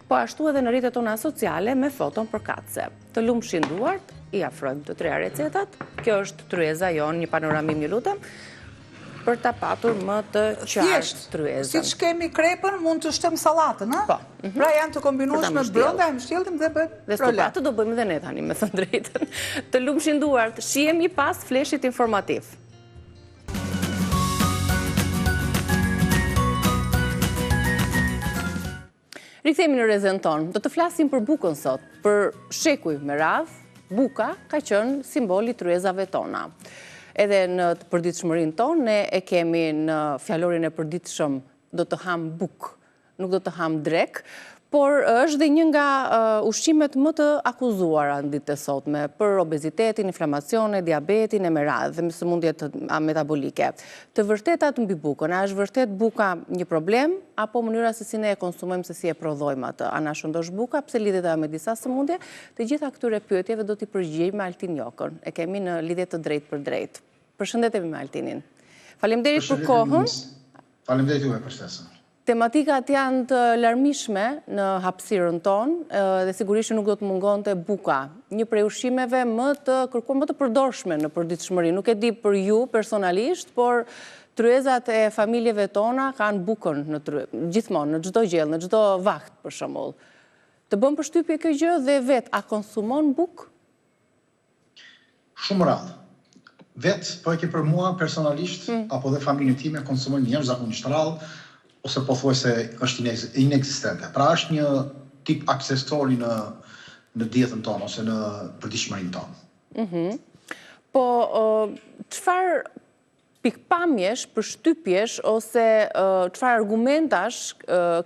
Po ashtu edhe në rrjetet tona sociale me foton përkatëse. Të lumshin duart, i afrojmë të treja recetat. Kjo është tryeza jon, një panoramim ju lutem, për ta patur më të qartë tryezën. Siç kemi krepën, mund të shtem sallatën, a? Po. Pra janë të kombinueshme brenda, e mbështjellim dhe bëhet dhe stupatë do bëjmë edhe ne tani, me thënë drejtën. Të lumshin duart, shihemi pas fleshit informativ. Rikthehemi në Rezen tonë. Do të flasim për bukën sot, për shekuj me radhë. Buka ka qenë simboli tryezave tona. Edhe në përditshmërinë tonë, ne e kemi në fjalorin e përditshëm do të ham buk, nuk do të ham drek, por është dhe një nga ushqimet më të akuzuara në ditët e sotme për obezitetin, inflamacione, diabetin e me radhë dhe sëmundjet metabolike. Të vërtetat mbi bukën, a është vërtet buka një problem apo mënyra se si ne e konsumojmë, se si e prodhojmë atë? A na shëndosh buka, pse lidhet me disa sëmundje? Të gjitha këtyre pyetjeve do t'i përgjigjejmë me Altin Jokën. E kemi në lidhje të drejtë për drejtë. Përshëndetemi me Altinin. Faleminderit për kohën. Faleminderit juve për ftesën. Tematikat janë të larmishme në hapësirën tonë dhe sigurisht nuk do të mungonte buka. Një prej ushqimeve më të kërkuar, më të përdorshme në përditshmëri. Nuk e di për ju personalisht, por tryezat e familjeve tona kanë bukën në gjithmonë, në çdo gjellë, në çdo vakt për shembull. Të bën përshtypje kjo gjë dhe vet a konsumon bukë? Shumë rrallë. Vet, po e ke për mua personalisht, apo dhe familjen time konsumojnë njerëz zakonisht rrallë, ose po thuaj se është ineksistente. Pra është një tip aksesori në dietën tonë, ose në përditshmërinë tonë. Po, çfarë pikpamjesh, përshtypjesh, ose çfarë argumentash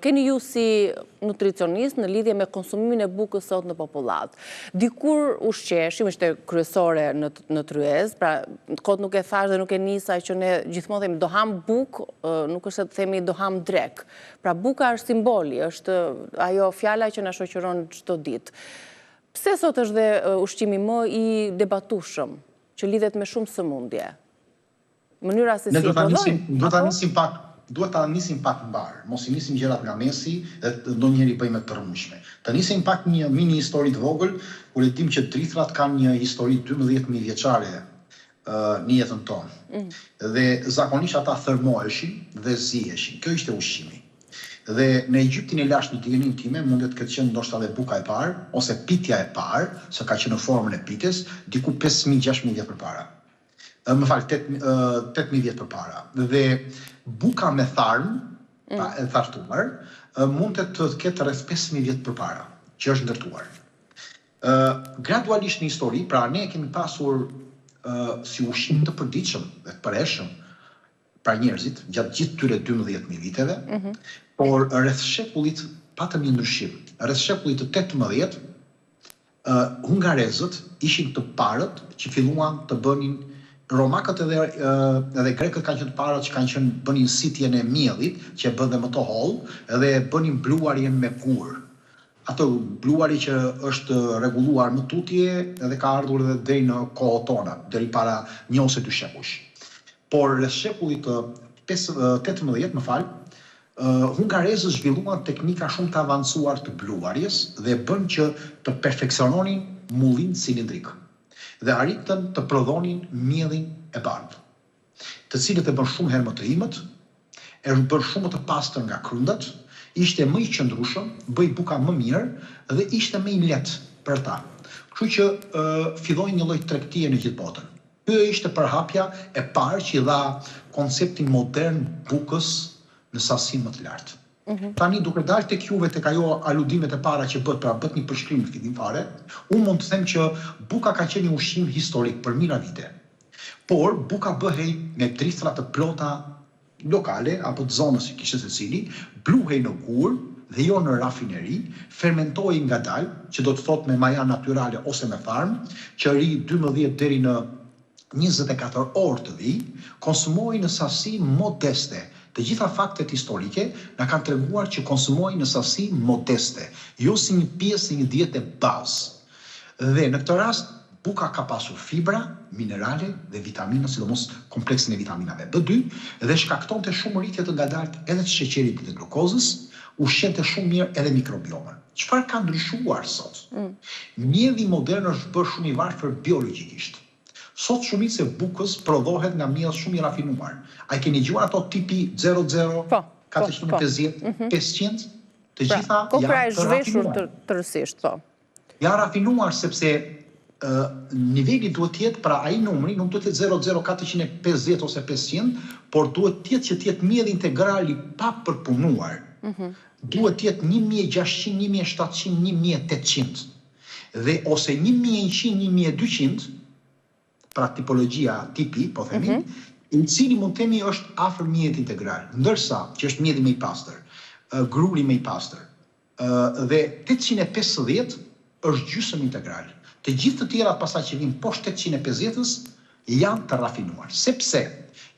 keni ju si nutricionist në lidhje me konsumimin e bukës sot në popullat? Dikur ushqeshim, është kryesore në tryezë, pra kot nuk e thash dhe nuk e nisa që ne gjithmonë themi do ham bukë, nuk është të themi do ham drek. Pra buka është simboli, është ajo fjala që na shoqëron çdo ditë. Pse sot është dhe ushqimi më i debatueshëm, që lidhet me shumë sëmundje? Mënyra se si e prodhojmë? Duhet ta nisim pak mbar, mos i nisim gjërat nga mesi dhe ndonjëherë i bëjmë të rrëmshme. Të nisim pak një mini histori të vogël, kur e dim që drithrat kanë një histori 12.000 vjeçare në jetën tonë. Dhe zakonisht ata thërmoheshin dhe ziheshin. Kjo ishte ushqimi. Dhe në Egjiptin e lashtë në digjenin time mundet këtë qenë ndoshta dhe buka e parë, ose pitja e parë, se ka qenë në formën e pitjes, diku 5.000-6.000 vjet përpara. Më falë, 8.000 vjet përpara. Dhe buka me tharm, e thartuar, mund të ketë rreth 5.000 vjet përpara, që është ndërtuar. Gradualisht në histori, pra ne kemi pasur si ushqim të përditshëm dhe të përhershëm pra njerëzit, gjatë gjithë tyre 12.000 viteve, por rreth shekullit patëm një ndryshim. Rreth shekullit të 18, hungarezët ishin të parët që filluan të bënin. Romakët edhe grekët kanë qenë të parët që kanë bënin sitjen e miellit, që e bën dhe më të hollë, edhe bënin bluarjen me gur. Ato bluari që është rregulluar më tutje edhe ka ardhur edhe deri në kohën tona, deri para 1 ose 2 shekush. Por rreth shekullit të 18, hungarezët zhvilluan teknika shumë të avancuar të bluarjes dhe bën që të perfeksiononin mullin cilindrik. Dhe arritën të prodhonin mielin e bardhë, të cilët e bën shumë herë më të imët, e bën shumë më të pastër nga krundat, ishte më i qëndrueshëm, bëi buka më mirë dhe ishte më i lehtë për ta. Kështu që filloi një lloj tregtie në gjithë botën. Ky ishte përhapja e parë që i dha konceptin modern bukës në sasi më të lartë. Tani duke dalë tek juve tek ajo aludimet e para që bët një përshkrim në fillim fare, unë mund të them që buka ka qenë një ushqim historik për mijëra vite. Por buka bëhej me drithra të plota lokale apo të zonës që kishte secili, bluhej në gur dhe jo në rafineri, fermentohej ngadalë, që do të thotë me maja natyrale ose me farm, që ri 12 deri në 24 orë të vi, konsumohej në sasi modeste. Të gjitha faktet historike na kanë treguar që konsumohej në sasi modeste, jo si një pjesë e një diete bazë. Dhe në këtë rast buka ka pasur fibra, minerale dhe vitamina, sidomos kompleksin e vitaminave B2, dhe shkaktonte shumë rritje të ngadaltë edhe të sheqerit dhe glukozës, ushqente shumë mirë edhe mikrobiomën. Çfarë ka ndryshuar sot? Mjedhi modern është bërë shumë i varfër biologjikisht. Sot shumica e bukës prodhohet nga mjedh shumë i rafinuar. A keni dëgjuar ato tipi 00, 450, 500? Të gjitha janë të rafinuar. Tërësisht, po. Janë rafinuar sepse niveli duhet të jetë, pra ai numri nuk duhet të jetë 00, 450 ose 500, por duhet të jetë që të jetë mjedh integral i pa përpunuar. Duhet të jetë 1600, 1700, 1800 dhe ose 1100, 1200, pra tipologjia tipi, po themi, i cili mund themi është afër mjedhit integral, ndërsa që është mjedhi më i pastër, gruri më i pastër, dhe 850 është gjysmë integral. Të gjithë të tjerat pasaj që vinë poshtë 850-ës janë të rafinuar. Sepse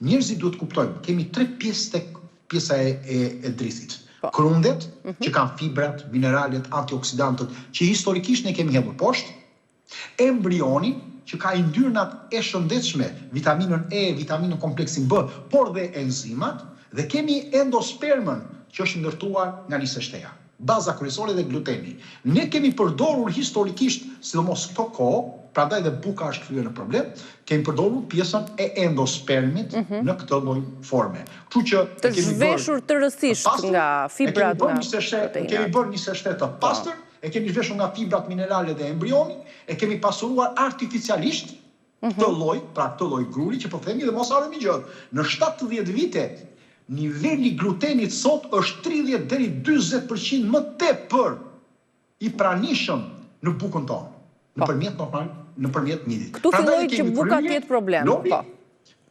njerëzit duhet kuptojmë, kemi 3 pjesë tek pjesa e drithit. Krundet, që kanë fibrat, mineralet, antioksidantët, që historikisht ne kemi hedhur poshtë, embrioni, që ka yndyrnat e shëndetshme, vitaminën E, vitaminën kompleksin B, por dhe enzimat, dhe kemi endospermën, që është ndërtuar nga një sështeja. Baza kryesore dhe gluteni. Ne kemi përdorur historikisht, sidomos këto kohë, prandaj dhe buka është kthyer në problem, kemi përdorur pjesën e endospermit në këtë lloj forme. Kështu që të zhveshur tërësisht nga fibrat, kemi bërë një sështet të pastër, e kemi zhveshur nga fibrat minerale dhe embrioni, e kemi pasuruar artificialisht këtë lloj, pra këtë lloj gruri që po themi dhe mos harrojmë gjë. Në 70 vite niveli glutenit sot është 30 deri 40% më tepër i pranishëm në bukën tonë, nëpërmjet midit. Këtu filloi që buka të jetë problem.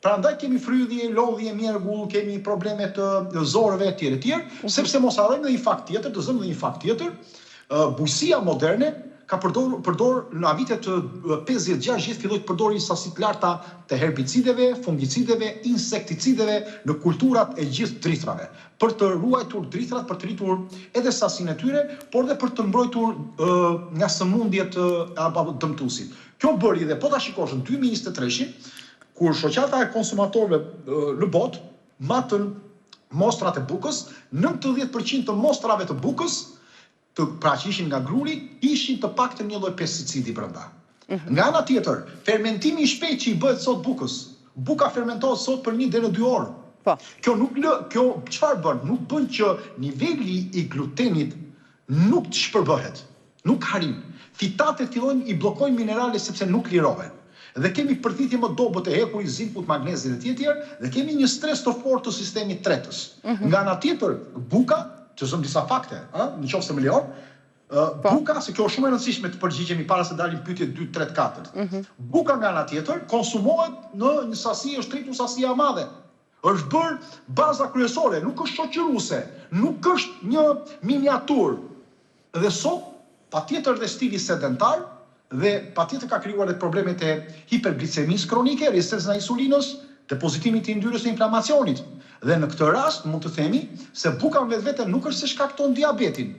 Prandaj kemi frydhje, lodhje, mjergull, kemi probleme të zorëve etj, sepse mos harrojmë një fakt tjetër, të zëmë një fakt tjetër, bujësia moderne ka përdor në vitet 50-60 filloi të përdori sasi të larta të herbicideve, fungicideve, insekticideve në kulturat e gjithë drithrave, për të ruajtur drithrat, për të rritur edhe sasinë e tyre, por dhe për të mbrojtur nga sëmundjet dëmtuesit. Kjo bëri dhe po ta shikosh në 2023, kur shoqata e konsumatorëve në botë matën mostrat e bukës, 90% të mostrave të bukës pra që ishin nga gruri, ishin të paktën një lloj pesticidi brenda. Nga ana tjetër, fermentimi i shpejtë që i bëhet sot bukës, buka fermentohet sot për 1 deri në 2 orë. Kjo çfarë bën? Nuk bën që niveli i glutenit nuk të shpërbëhet, nuk harin. Fitatet fillojnë i bllokojnë minerale sepse nuk lirohen. Dhe kemi përthithje më dobët e hekurit, zinkut, magnezit e tjetër, dhe kemi një stres të fortë të sistemit tretës. Nga ana tjetër, buka, që zëm disa fakte, në qoftë se më lejon, buka, se kjo është shumë e rëndësishme të përgjigjemi para se dalim pyetje 2, 3, 4. Buka nga ana tjetër konsumohet në një sasi, është rritur sasia e madhe. Është bërë baza kryesore, nuk është shoqëruese, nuk është një miniatur. Dhe sot, patjetër dhe stili sedentar, dhe patjetër ka krijuar edhe problemet e hipergliceminë kronike, rezistencës ndaj insulinës, depozitimit të yndyrës e inflamacionit. Dhe në këtë rast mund të themi se buka vetvete nuk është se shkakton diabetin,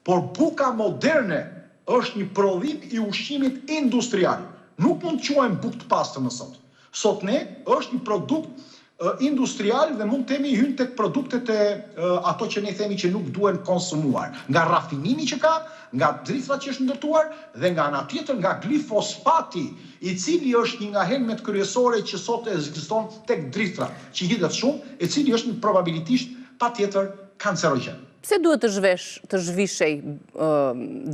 por buka moderne është një prodhim i ushqimit industrial. Nuk mund të quajmë bukë të pastër më sot. Sot ne është një produkt industrial dhe mund të themi hyn tek produktet e ato që ne themi që nuk duhen konsumuar, nga rafinimi që ka, nga drithrat që është ndërtuar dhe nga ana tjetër nga glifosfati, i cili është një nga helmet kryesore që sot ekziston tek drithrat, që hidhet shumë, i cili është probabilisht patjetër kancerogjen. Pse duhet të zhvishej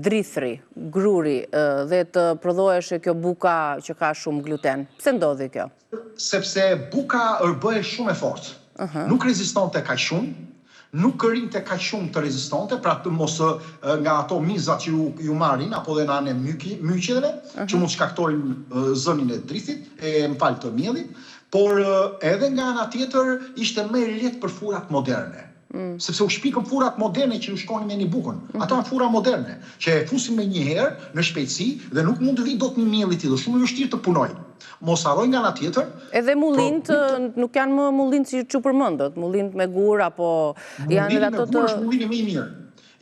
drithri, gruri dhe të prodhohej kjo buka që ka shumë gluten? Pse ndodhi kjo? Sepse buka bëhet shumë e fortë. Nuk rezistonte kaq shumë, nuk rrinte kaq shumë të rezistonte, pra të mos nga ato mizat që ju marrin, apo dhe në anë myqeve, që mund shkaktojnë zënin e drithit, të miellit, por edhe nga ana tjetër ishte më e lehtë për furat moderne. Sepse u shpikën furat moderne që ju shkonin me një bukën. Ato janë fura moderne, që e fusin me një herë në shpejtësi dhe nuk mund të vi dot një miell i tillë, shumë e vështirë të punojë. Mos harroj nga ana tjetër. Edhe mullint nuk janë më mullint që ju përmendët, mullint me gur apo janë edhe ato të mullini më i mirë.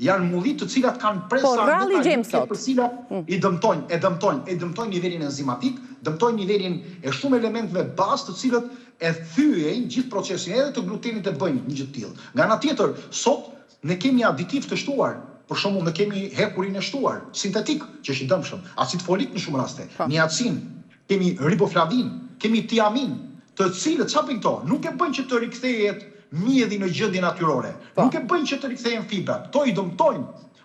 Janë mullit të cilat kanë presa të cilat i dëmtojnë nivelin enzimatik, dëmtojnë nivelin e shumë elementëve bazë të cilët e thyejnë gjithë procesin edhe të glutenit e bëjnë një gjë të tillë. Nga ana tjetër, sot ne kemi aditiv të shtuar, për shembull ne kemi hekurin e shtuar, sintetik, që është i dëmshëm, acid folik në shumë raste, niacin, kemi riboflavin, kemi tiamin, të cilët çfarë bëjnë këto? Nuk e bëjnë që të rikthehet mjedhi në gjendje natyrore. Nuk e bëjnë që të rikthehen fibrat. Kto i dëmtojnë.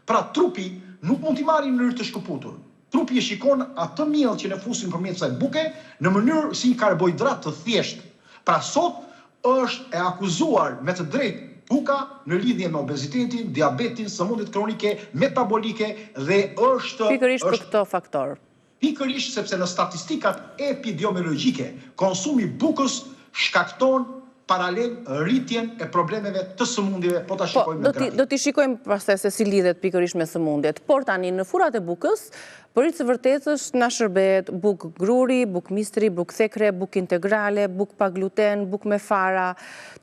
Pra trupi nuk mund t'i marrë në mënyrë të shkëputur. Trupi e shikon atë miell që ne fusim përmjet kësaj buke në mënyrë si një karbohidrat të thjeshtë. Pra sot është e akuzuar me të drejtë buka në lidhje me obezitetin, diabetin, sëmundjet kronike, metabolike dhe është pikërisht për këto faktor. Pikërisht sepse në statistikat epidemiologjike konsumi bukës shkakton paralel rritjen e problemeve të sëmundjeve, po ta shikojmë me grafik. Do t'i shikojmë pastaj se si lidhet pikërisht me sëmundjet. Por tani në furat e bukës, për së vërtetës na shërbehet bukë gruri, bukë mistri, bukë thekre, bukë integrale, bukë pa gluten, bukë me fara.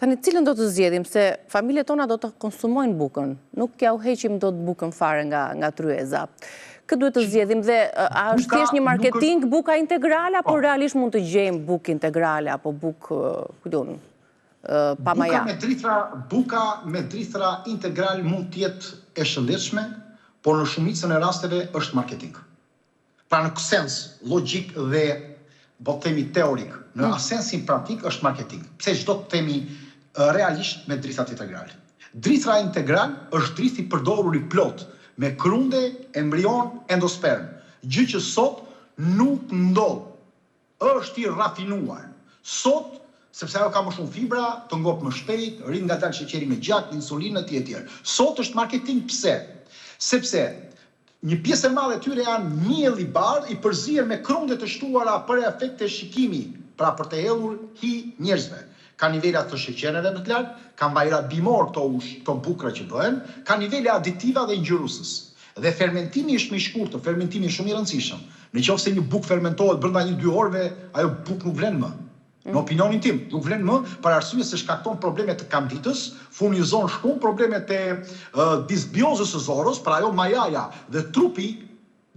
Tani cilën do të zgjedhim se familjet tona do të konsumojnë bukën, nuk ja u heqim dot bukën fare nga tryeza. Këtë duhet të zgjedhim dhe a është thjesht një marketing buka integrale apo realisht mund të gjejmë bukë integrale apo bukë Buka me drithra integral mund të jetë e shëndetshme, por në shumicën e rasteve është marketing. Pra në sens logjik dhe po të themi teorik, në sensin praktik është marketing. Pse çdo të themi realisht me drithrat integrale. Drithra integral është drithi përdorur i plot me krunde, embrion, endosperm. Gjë që sot nuk ndodh. Është i rafinuar. Sot sepse ajo ka më shumë fibra, të ngop më shpejt, rrin ngadalë sheqeri me gjak, insulinë etj. Sot është marketing pse? Sepse një pjesë e madhe tyre janë miell i bardh i përzier me krunde të shtuara për efekte shikimi, pra për të hedhur hi njerëzve. Ka nivele të sheqereve më të lartë, ka vajra bimor këto bukra që bëhen, ka nivele aditiva dhe ngjyrosës. Dhe fermentimi është më i shkurtër, fermentimi është shumë i rëndësishëm. Nëse një bukë fermentohet brenda 1-2 orëve, ajo bukë nuk vlen më. Në opinionin tim, nuk vlen më për arsye se shkakton probleme të kamditës, furnizon shumë probleme të disbiozës së zorës, pra ajo majaja dhe trupi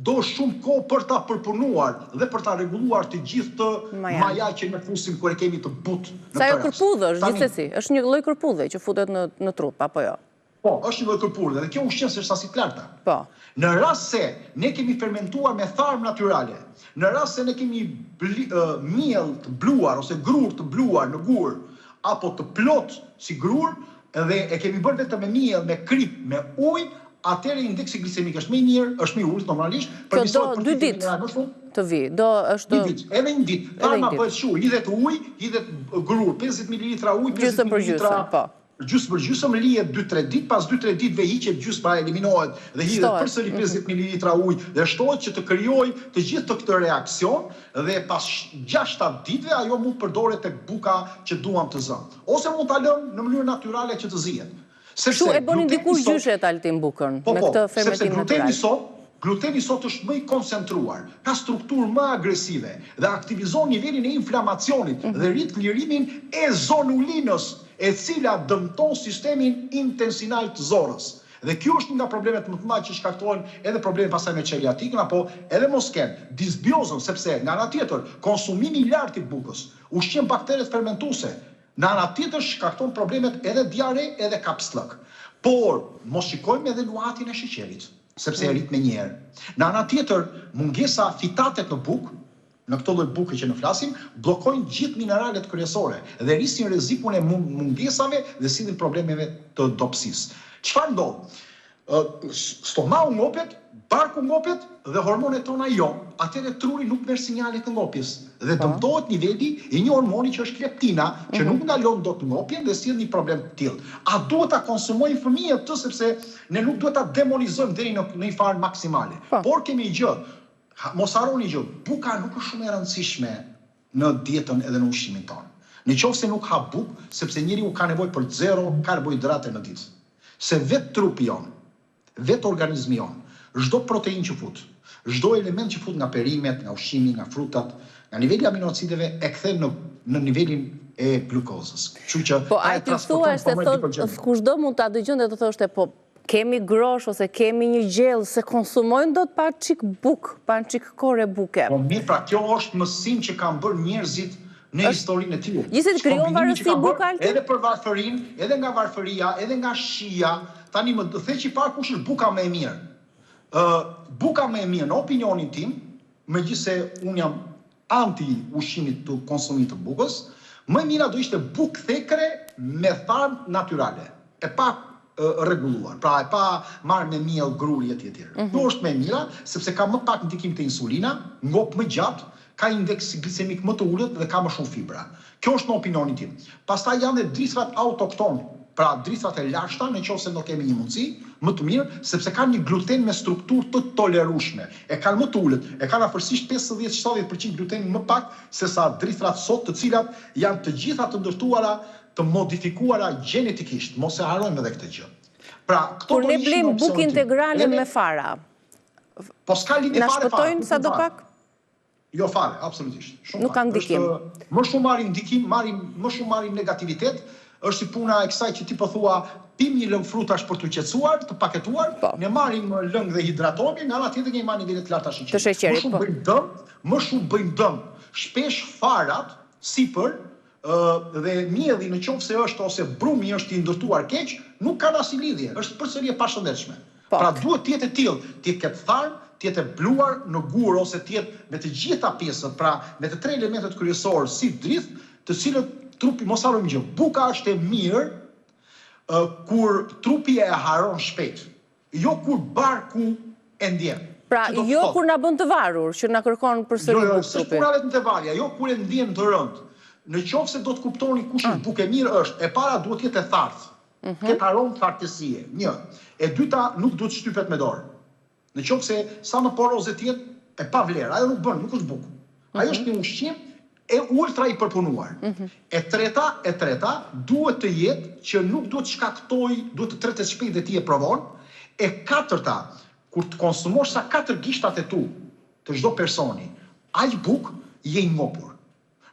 do shumë kohë për ta përpunuar dhe për ta rregulluar të gjithë të majaj që ne fusim kur e kemi të butë. Sa ajo kërpudhë është gjithsesi, është një lloj kërpudhe që futet në trup apo jo? Po, është një lloj kërpudhe dhe kjo ushqen se është sasi të larta. Po. Në rast se ne kemi fermentuar me tharm natyrale, në rast se ne kemi miell të bluar ose grur të bluar në gur, apo të plot si grur, dhe e kemi bërë vetëm me miell, me krip, me ujë, atëherë indeksi glikemik është më i mirë, është më i ulët normalisht, përmirësohet për 2 ditë të vi. Do është edhe një ditë. Tharma bëhet kështu, hidhet ujë, hidhet grur, 50 ml ujë, 50 ml gjysmë për gjysmë lihet 2-3 ditë, pas 2-3 ditëve hiqet gjysma, eliminohet dhe hidhet përsëri 50 ml ujë dhe shtohet që të krijojë të gjithë këtë reaksion dhe pas 6-7 ditëve ajo mund përdoret tek buka që duam të zëm. Ose mund ta lëm në mënyrë natyrale që të zihet. Kështu e bënin diku gjyshet altin bukën me këtë fermentim natyral. Gluteni sot është më i koncentruar, ka strukturë më agresive dhe aktivizon nivelin e inflamacionit dhe rrit lirimin e zonulinës, e cila dëmton sistemin intestinal të zorës. Dhe kjo është një nga problemet më të mëdha që shkaktojnë edhe probleme pasaj me celiatikën apo edhe mosken, disbiozën, sepse nga ana tjetër konsumimi i lartë i bukës ushqen bakteret fermentuese. Në ana tjetër shkakton problemet edhe diare edhe kapslëk. Por mos shikojmë edhe luatin e sheqerit, sepse e rrit me njëherë. Në ana tjetër, mungesa fitatet në bukë, në këto lloj buke që ne flasim, bllokojnë gjithë mineralet kryesore dhe rrisin rrezikun e mungesave dhe sillin problemeve të dopsisë. Çfarë ndodh? Stomau ngopet, barku ngopet dhe hormonet tona jo. Atëherë truri nuk merr sinjale të ngopjes dhe dëmtohet niveli i një hormoni që është leptina, që nuk ndalon dot ngopjen dhe sjell një problem të tillë. A duhet ta konsumojnë fëmijët këtë sepse ne nuk duhet ta demonizojmë deri në një farë maksimale. Por kemi një gjë, mos harroni gjë, buka nuk është shumë e rëndësishme në dietën edhe në ushqimin tonë. Në qoftë se nuk ha bukë, sepse njeriu ka nevojë për 0 karbohidrate në ditë. Se vetë trupi jon, vetë organizmi jon, çdo protein që fut, çdo element që fut nga perimet, nga ushqimi, nga frutat, nga niveli aminoacideve e kthen në nivelin e glukozës. Kështu që po ai ti thua se thotë kushdo mund ta dëgjonte të thoshte po kemi grosh ose kemi një gjellë se konsumojnë dot pa çik buk, pa çik kore buke. Po mirë, pra kjo është mësim që kanë bërë njerëzit në historinë e tyre. Gjithsesi krijon varësi buka edhe për varfërinë, edhe nga varfëria, edhe nga shija. Tani më the që para kush është buka më e mirë. Buka më e mirë në opinionin tim, megjithëse unë jam anti ushqimit të konsumit të bukës, më e mira do ishte bukë thekre me tharm natyrale, e pa rregulluar, pra e pa marrë me miell, gruri etj. Kjo është më e mira sepse ka më pak ndikim të insulina, ngop më gjatë, ka indeks glicemik më të ulët dhe ka më shumë fibra. Kjo është në opinionin tim. Pastaj janë edhe drisrat autokton, pra drisrat e lashta, në qoftë se do kemi një mundësi, më të mirë, sepse kanë një gluten me strukturë të tolerueshme. E kanë më të ulët, e kanë afërsisht 50-70% gluten më pak se sa drisrat sot, të cilat janë të gjitha të ndërtuara, të modifikuara gjenetikisht. Mos e harrojmë edhe këtë gjë. Pra, këto kur ne blejmë bukë integrale me fara, po s'ka lidhje na fare. shpëtojnë sadopak? Jo fare, absolutisht. Nuk ka ndikim. Më shumë marrin ndikim, më shumë marrin negativitet. Është si puna e kësaj që ti po thua, pim një lëng frutash për të qetësuar, të paketuar, ne marrim lëng dhe hidratohemi, nga ana tjetër kemi marrë nivele të larta të sheqerit. Më shumë bëjmë dëm. Shpesh farat sipër dhe mielli në qoftë se është ose brumi është i ndërtuar keq, nuk kanë asnjë lidhje, është përsëri e pashëndetshme. Pra duhet të jetë e tillë, të ketë tharm, të jetë bluar në gur ose të jetë me të gjitha pjesët, pra me të 3 elementet kryesorë si drith, të cilët trupi, mos harrojmë gjë, buka është e mirë kur trupi e haron shpejt, jo kur barku e ndjen. Pra, jo kur na bën të varur, që na kërkon përsëri bukë trupi. Jo, kur alet në të varja, jo kur e ndjen të rënd. Në qoftë se do të kuptoni kush është bukë e mirë është, e para duhet të jetë e thartë. Këtë aromë thartësie. 1. E dyta nuk duhet shtypet me dorë. Në qoftë se sa më poroze të jetë, e pa vlerë, ajo nuk bën, nuk është bukë. Ajo është një ushqim e ultra i përpunuar. E treta, duhet të jetë që nuk duhet shkaktoj, duhet të tretet shpejt dhe ti e provon. E katërta, kur të konsumosh sa 4 gishtat e tu të çdo personi, aq bukë je i ngopur.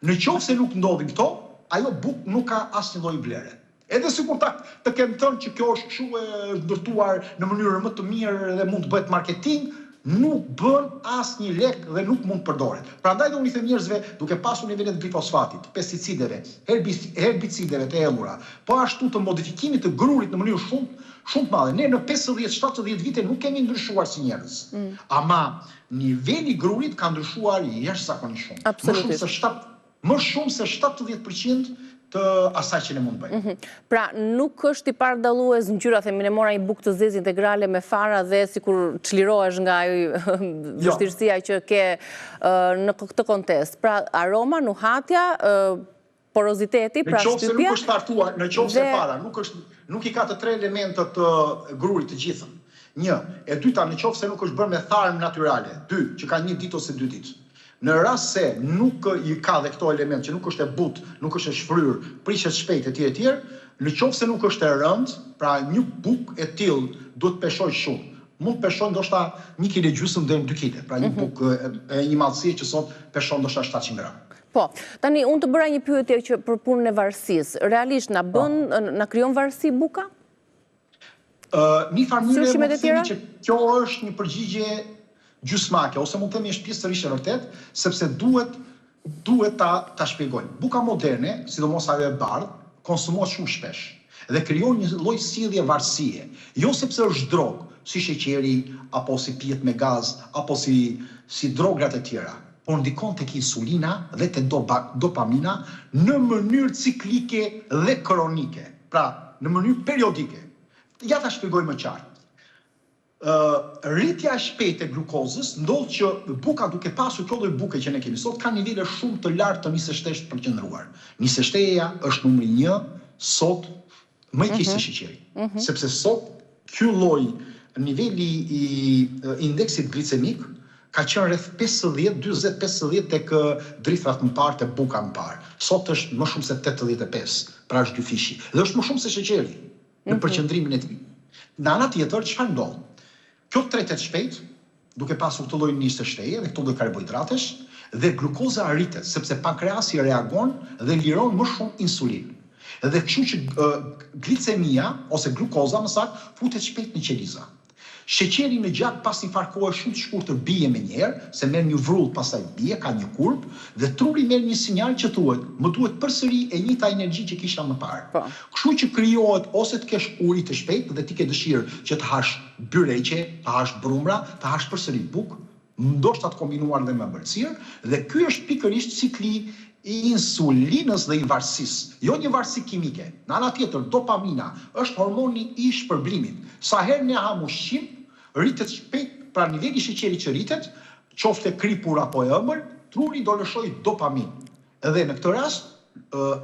Në qoftë se nuk ndodhin këto, ajo bukë nuk ka asnjë lloj vlere. Edhe sikur të kem thënë që kjo është kështu e ndërtuar në mënyrë më të mirë dhe mund të bëhet marketing, nuk bën asnjë lek dhe nuk mund të përdoret. Prandaj do unë i them njerëzve, duke pasur nivelet glifosfatit, pesticideve, herbicideve të ellura, po ashtu të modifikimit të grurit në mënyrë shumë të madhe. Ne në 50-70 vite nuk kemi ndryshuar si njerëz. Ama niveli i grurit ka ndryshuar jashtëzakonisht shumë. Absolutisht. Më shumë se 70% të asaj që ne mund bëjmë. Pra, nuk është i paradallues ngjyra, themi ne mora një bukë të zezë integrale me fara dhe sikur çlirohesh nga vështirësia që ke në këtë kontest. Pra, aroma, nuhatja, poroziteti, pra shtypja. Në qoftë se nuk është hartuar, në qoftë se fara nuk i ka të 3 elementet të grurit të gjithën. 1. E dyta, në qoftë se nuk është bërë me tharm natyrale. 2. Që ka 1 ditë ose 2 ditë. Në rast se nuk i ka dhe këto element, që nuk është e butë, nuk është e shfryrë, prishet shpejt etj, në qoftë se nuk është e rëndë, pra një bukë e tillë duhet peshoj shumë. Mund peshoj ndoshta 1,5 kg deri në 2 kg, pra një bukë e një madhësie që sot peshon ndoshta 700 gram. Po, tani unë të bëra një pyetje që për punën e varësisë. Realisht na krijon varësi buka? Një farë mënyrë më themi që kjo është një përgjigje gjysmake, ose mund të themi është pjesërisht e vërtet, sepse duhet ta shpjegojmë. Buka moderne, sidomos ajo e bardhë, konsumohet shumë shpesh dhe krijon një lloj sjellje varësie. Jo sepse është drogë, si sheqeri, apo si pijet me gaz, apo si drograt e tjera, por ndikon tek insulina dhe te dopamina në mënyrë ciklike dhe kronike. Pra, në mënyrë periodike. Ja ta shpjegoj më qartë. Rritja e shpejtë e glukozës ndodh që buka duke pasur kjo lloj buke që ne kemi sot ka nivele shumë të lartë të nisë shtesë të përqendruar. Nisë shteja është numri 1 sot më i keq se sheqeri. Sepse sot ky lloj niveli i indeksit glicemik ka qenë rreth 40-50 tek drithrat më parë te buka më parë. Sot është më shumë se 85, pra është 2 fishi. Dhe është më shumë se sheqeri në përqendrimin e tij. Në ana tjetër çfarë ndodh? Kjo tretet shpejt, duke pasur këtë lloj nisë shteje dhe këto lloj karbohidratesh, dhe glukoza rritet sepse pankreasi reagon dhe liron më shumë insulinë. Dhe kështu që glicemia ose glukoza më saktë futet shpejt në qeliza. Sheqeri në gjatë pas një farë kohe shumë të shkurtër bie me njerë, se merr një vrull pastaj bie, ka një kurb, dhe trupi merr një sinjal që thuhet, më duhet përsëri e njëjta energji që kisha më parë. Kështu që krijohet ose të kesh uri të shpejtë dhe ti ke dëshirë që të hash byreqe, të hash brumra, të hash përsëri bukë, ndoshta të kombinuar dhe me ëmbëlsirë, dhe ky është pikërisht cikli i insulinës dhe i varësisë. Jo një varësi kimike. Në ana tjetër, dopamina është hormoni i shpërblimit. Sa herë ne ham ushqim, rritet shpejt, pra niveli i sheqerit që rritet, qoftë kripur apo e ëmbël, truri do lëshojë dopamin. Dhe në këtë rast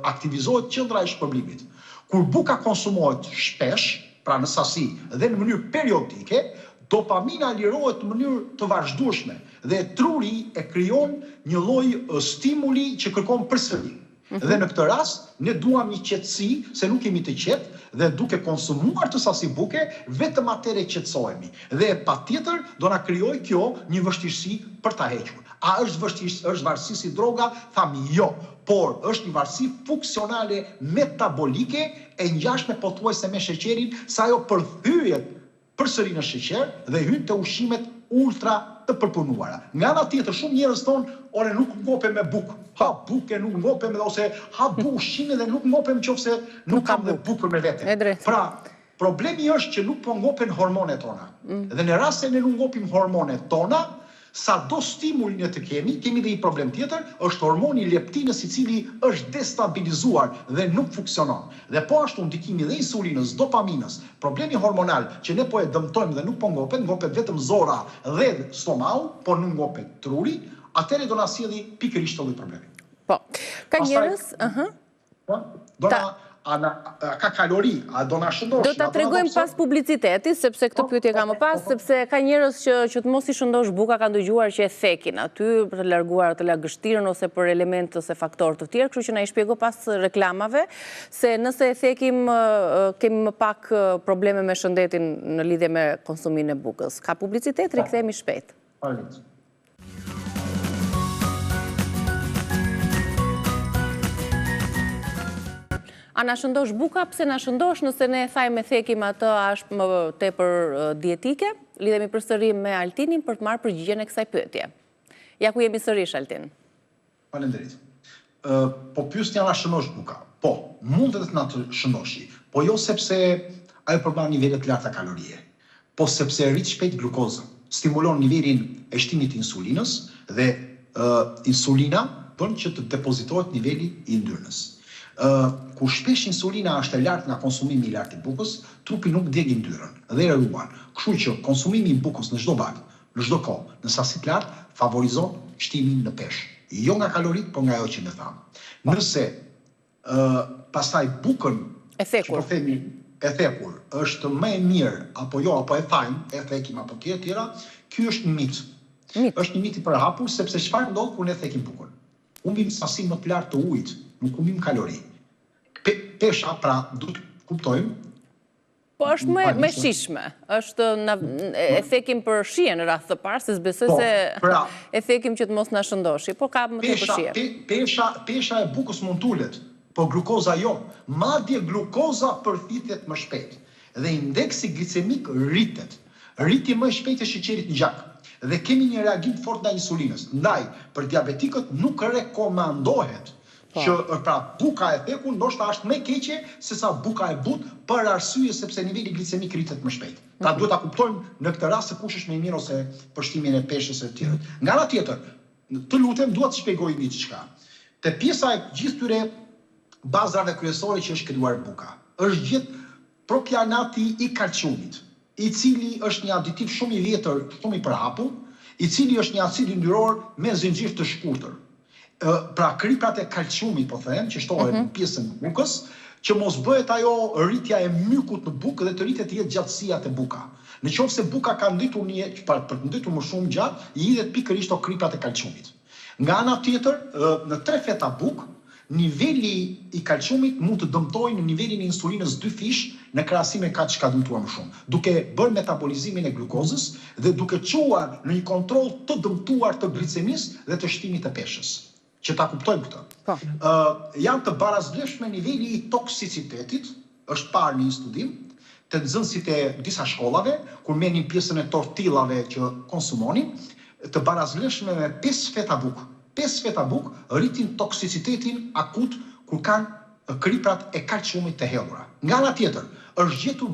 aktivizohet qendra e shpërblimit. Kur buka konsumohet shpesh, pra në sasi dhe në mënyrë periodike, dopamina lirohet në mënyrë të vazhdueshme dhe truri e krijon një lloj stimuli që kërkon përsëri. Dhe në këtë rast, ne duam një qetësi, se nuk jemi të qetë dhe duke konsumuar të sasi buke, vetëm atëre qetësohemi. Dhe patjetër do na krijojë kjo një vështirësi për ta hequr. A është varësi si droga? Thami jo, por është një varësi funksionale metabolike e ngjashme pothuajse me sheqerin, sa ajo përthyet përsëri në sheqer dhe hyn te ushqimet ultra të përpunuara. Nga ana tjetër, shumë njerëz thonë, ore nuk ngopem me bukë. Ha bukë, nuk ngopem ose ha ushqime dhe nuk ngopem nëse nuk kam dhe bukë me vete. Pra, problemi është që nuk po ngopen hormonet tona. Dhe në rast se ne nuk ngopim hormonet tona, sa do stimul ne të kemi dhe një problem tjetër, është hormoni leptinës i cili është destabilizuar dhe nuk funksionon. Dhe po ashtu ndikimi dhe insulinës, dopaminës, problemi hormonal që ne po e dëmtojmë dhe nuk po ngopet vetëm zora dhe stomau, po nuk ngopet truri, atëherë do na sjellë pikërisht këtë problemi. Po. Ka njerëz, ka kalori, a do na shëndosh? Do ta tregojmë pas publicitetit, sepse këtë pyetje kam më pas, sepse ka njerëz që të mos i shëndosh buka, kanë dëgjuar që e thekin aty për të larguar të lagështirën ose për element ose faktor të tjerë, kështu që na i shpjego pas reklamave se nëse e thekim kemi më pak probleme me shëndetin në lidhje me konsumimin e bukës. Ka publicitet, rikthehemi shpejt. A na shëndosh buka, pse na shëndosh nëse ne thajmë thekim atë është më tepër dietike? Lidhemi përsëri me Altinin për të marrë përgjigjen e kësaj pyetje. Ja ku jemi sërish, Altin. Faleminderit. Po pyesni a na shëndosh buka? Po, mund të na të shëndoshi, po jo sepse ajo përbën nivele të larta kalorie, po sepse rrit shpejt glukozën, stimulon nivelin e shtimit të insulinës dhe insulina bën që të depozitohet niveli i yndyrnës. Kur shpesh insulina është e lartë nga konsumimi i lartë i bukës, trupi nuk djeg yndyrën dhe e ruan. Kështu që konsumimi i bukës në çdo vakt, në çdo kohë, në sasi të lartë favorizon shtimin në peshë. Jo nga kalorit, por nga ajo që ne thamë. Nëse pastaj bukën që po themi e thekur është më e mirë apo jo, apo e thajmë, e thekim apo tjera, ky është një mit. Është një mit i përhapur sepse çfarë ndodh kur ne thekim bukën? Humbim sasinë më të lartë të ujit, nuk humbim kalori. Pesha, pra, duhet kuptojmë. Po është me shishme. E thekim për shije në radhë të parë, se s'besoj se e thekim që të mos na shëndoshi, po ka më tepër shije. Pesha e bukës mund t'ulet, po glukoza jo. Madje glukoza përfitet më shpejt. Dhe indeksi glicemik rritet. Rritje më shpejt e sheqerit në gjak. Dhe kemi një reagim fort ndaj insulinës. Ndaj, për diabetikët nuk rekomandohet që pra buka e thekur ndoshta është më e keqe se sa buka e butë për arsye sepse niveli glicemik rritet më shpejt. Pra duhet ta kuptojmë në këtë rast se kush është më i mirë ose për shtimin e peshës e të tjerë. Nga ana tjetër, të lutem dua të shpjegoj një çka. Te pjesa e gjithë këtyre bazave kryesore që është krijuar buka, është gjithë propionati i kalciumit, i cili është një aditiv shumë i vjetër, shumë i përhapur, i cili është një acid yndyror me zinxhir të shkurtër. Pra kriprat e kalciumit, po them, që shtohet në pjesën e bukës, që mos bëhet ajo rritja e mykut në bukë dhe të rritet jetë gjatësia të buka. Në qoftë se buka ka nditur për të nditur më shumë gjatë, i hidhet pikërisht to kriprat e kalciumit. Nga ana tjetër, në 3 feta bukë, niveli i kalciumit mund të dëmtojë në nivelin e insulinës 2 fish në krahasim me kaq që ka dëmtuar më shumë, duke bërë metabolizimin e glukozës dhe duke çuar në një kontroll të dëmtuar të glicemisë dhe të shtimit të peshës. Që ta kuptojmë këtë. Janë të barazleshme niveli i toksicitetit, është parë në një studim, të nxënësit e disa shkollave, kur merrnin pjesën e tortillave që konsumonin, të barazleshme me 5 feta bukë. 5 feta bukë rritin toksicitetin akut kur kanë kriprat e kalciumit të hedhura. Nga ana tjetër, është gjetur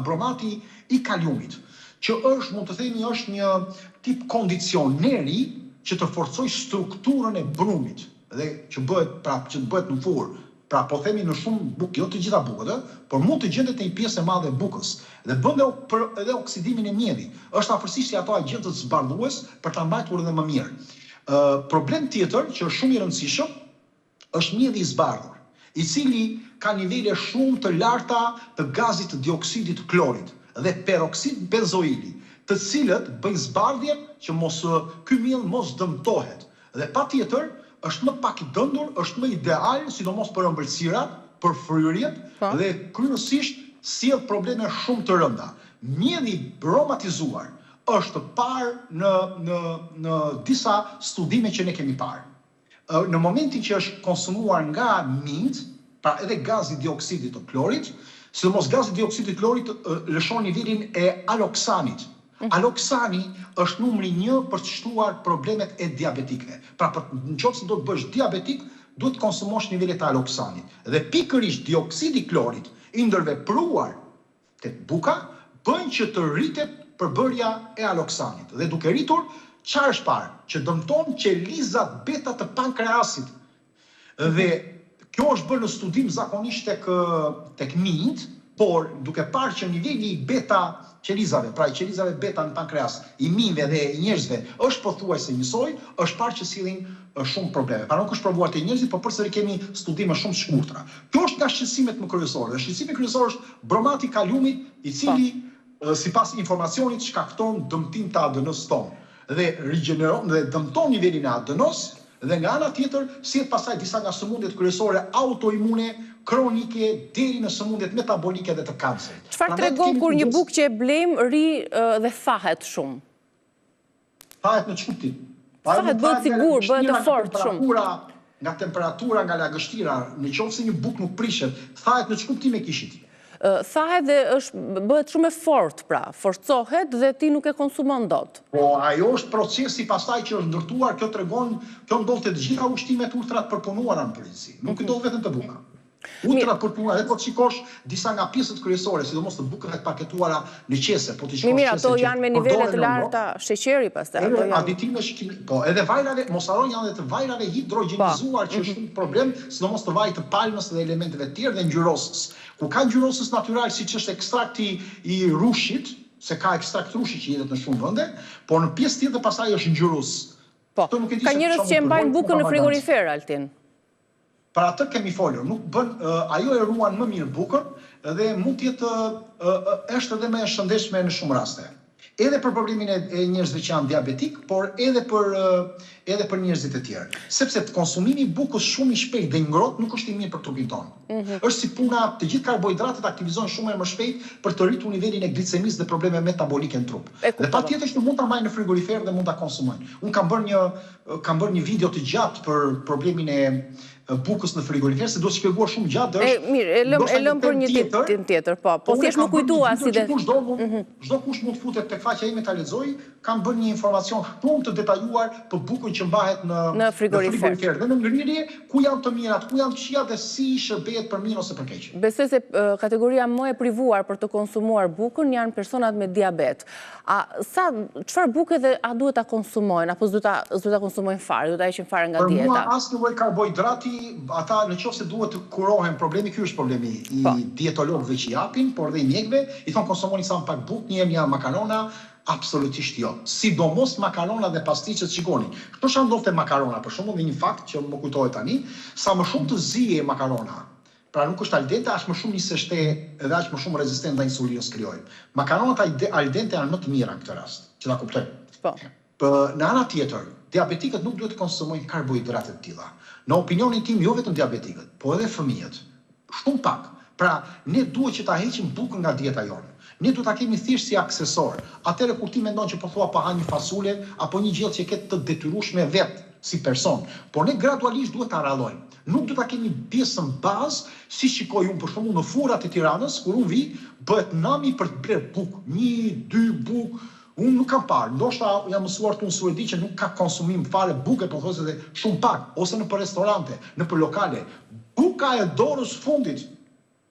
bromati i kaliumit, që është, mund të themi, është një tip kondicioneri që të forcojë strukturën e brumit dhe që bëhet në furrë. Pra, po themi në shumë bukë, jo të gjitha bukët, por mund të gjendet në një pjesë e madhe e bukës dhe bën edhe oksidimin e mjedit. Është afërsisht ato agentët zbardhues për ta mbajtur edhe më mirë. Problem tjetër që është shumë i rëndësishëm është mjedi i zbardhur, i cili ka nivele shumë të larta të gazit të dioksidit të klorit dhe peroksid benzoili, të cilët bëjnë zbardhjen që ky miell mos dëmtohet. Dhe patjetër është më pak i dëndur, është më ideal, sidomos për ëmbëlsirat, për fryrjet dhe kryesisht sjell probleme shumë të rënda. Mjedhi bromatizuar është parë në disa studime që ne kemi parë. Në momentin që është konsumuar nga mint, pra edhe gazi dioksidit të klorit, sidomos gazi dioksidit të klorit lëshon nivelin e aloksanit. Aloksani është numri 1 për të shtuar problemet e diabetikëve. Pra, nëse do të bësh diabetik, duhet të konsumosh nivelet e aloksanit. Dhe pikërisht dioksidi i klorit i ndërvepruar tek buka bën që të rritet përbërja e aloksanit. Dhe duke rritur, çfarë është parë? Që dëmton qelizat beta të pankreasit. Dhe kjo është bërë në studim zakonisht tek mint, por duke parë që niveli i beta qelizave, pra i qelizave beta në pankreas, i minjve dhe i njerëzve, është pothuajse njësoj, është parë që sillin shumë probleme. Pra nuk është provuar te njerëzit, por përsëri kemi studime shumë të shkurtra. Kjo është nga shqetësimet më kryesore. Dhe shqetësimi kryesor është bromati i kaliumit, i cili sipas informacionit shkakton dëmtim të ADN-s tonë dhe rigjeneron dhe dëmton nivelin e ADN-s dhe nga ana tjetër sjell pastaj disa nga sëmundjet kryesore autoimune, kronike, deri në sëmundjet metabolike dhe të kancerit. Çfarë tregon kur një bukë që e blejmë ri dhe thahet shumë? Thahet në çfarë kuptim? Thahet bëhet sigur, bëhet të fortë shumë. Nga temperatura, nga lagështira, nëse një bukë nuk prishet, thahet në çfarë kuptim e kishit? Thahet dhe bëhet shumë e fortë, pra, forcohet dhe ti nuk e konsumon dot. Po, ajo është procesi pastaj që është ndërtuar, kjo ndodh te të gjitha ushqimet ultra të përpunuara në përgjithësi. Nuk ndodh vetëm te buka. Ultra përpunuar, edhe po të shikosh disa nga pjesët kryesore, sidomos të bukëve të paketuara në qese, po të shikosh mirë, ato janë me nivele të larta sheqeri pastaj. Edhe aditive shikimi, po, edhe vajrave, mos harroni janë edhe të vajrave hidrogenizuar që është një problem, sidomos të vajit të palmës dhe elementeve të tjerë dhe ngjyrosës. Ku ka ngjyrosës natyral siç është ekstrakti i rushit, se ka ekstrakt rushi që jetet në shumë vende, por në pjesë tjetër pastaj është ngjyrosë. Po, ka njerëz që e mbajnë bukën në frigorifer, Altin. Për atë kemi folur, nuk bën, ajo e ruan më mirë bukën dhe mund të jetë është edhe më e shëndetshme në shumë raste. Edhe për problemin e njerëzve që janë diabetik, por edhe për njerëzit e tjerë. Sepse konsumimi i bukës shumë i shpejtë dhe i ngrohtë nuk është i mirë për trupin tonë. Është si puna, të gjithë karbohidratet aktivizohen shumë më shpejt për të rritur nivelin e glicemisë dhe probleme metabolike në trup. Dhe patjetër që mund ta marrë në frigorifer dhe mund ta konsumojnë. Unë kam bërë një video të gjatë për problemin e bukës në frigorifer, se do të shpjeguar shumë gjatë. Mirë, e lëm për një ditë tjetër, po. Po thjesht më kujtua si dhe çdo kush mund të futet tek faqja ime ta lexojë, kam bërë një informacion shumë të detajuar për bukën që mbahet në frigorifer dhe në ngrirje, ku janë të mirat, ku janë të këqija dhe si shërbehet për mirë ose për keq. Besoj se kategoria më e privuar për të konsumuar bukën janë personat me diabet. Çfarë buke dhe a duhet ta konsumojnë apo s'duhet ta konsumojnë fare, duhet ta heqin fare nga dieta? Për mua asnjë lloj karbohidrati ata në qoftë se duhet të kurohen problemi, ky është problemi i dietologëve që japin, por dhe i mjekëve, i thon konsumoni sa më pak bukë, një makarona, absolutisht jo. Sidomos makarona dhe pasticet, shikoni. Kto që ndodhte makarona, për shembull, një fakt që më kujtohet tani, sa më shumë të zije makarona, pra nuk është al dente, aq më shumë niseshte edhe aq më shumë rezistent ndaj insulinës krijojnë. Makaronat al dente janë më të mira në këtë rast, që ta kuptojmë. Në ana tjetër, diabetikët nuk duhet të konsumojnë karbohidrate të tilla. Në opinionin tim, jo vetëm diabetikët, po edhe fëmijët. Shumë pak. Pra, ne duhet që ta heqim bukën nga dieta jonë. Ne duhet ta kemi thjesht si aksesor. Atëherë kur ti mendon që po thua pa ha një fasule apo një gjellë që ke të detyrueshme vetë si person, por ne gradualisht duhet ta rallojmë. Nuk do ta kemi pjesën bazë, si shikoj unë për shembull në furrat e Tiranës, kur unë vi, bëhet nami për të bler bukë, 1-2 bukë. Unë nuk kam parë, ndoshta jam mësuar të unë suedi që nuk ka konsumim fare buke, po thosë dhe shumë pak, ose në për restorante, në për lokale. Buka e dorës fundit,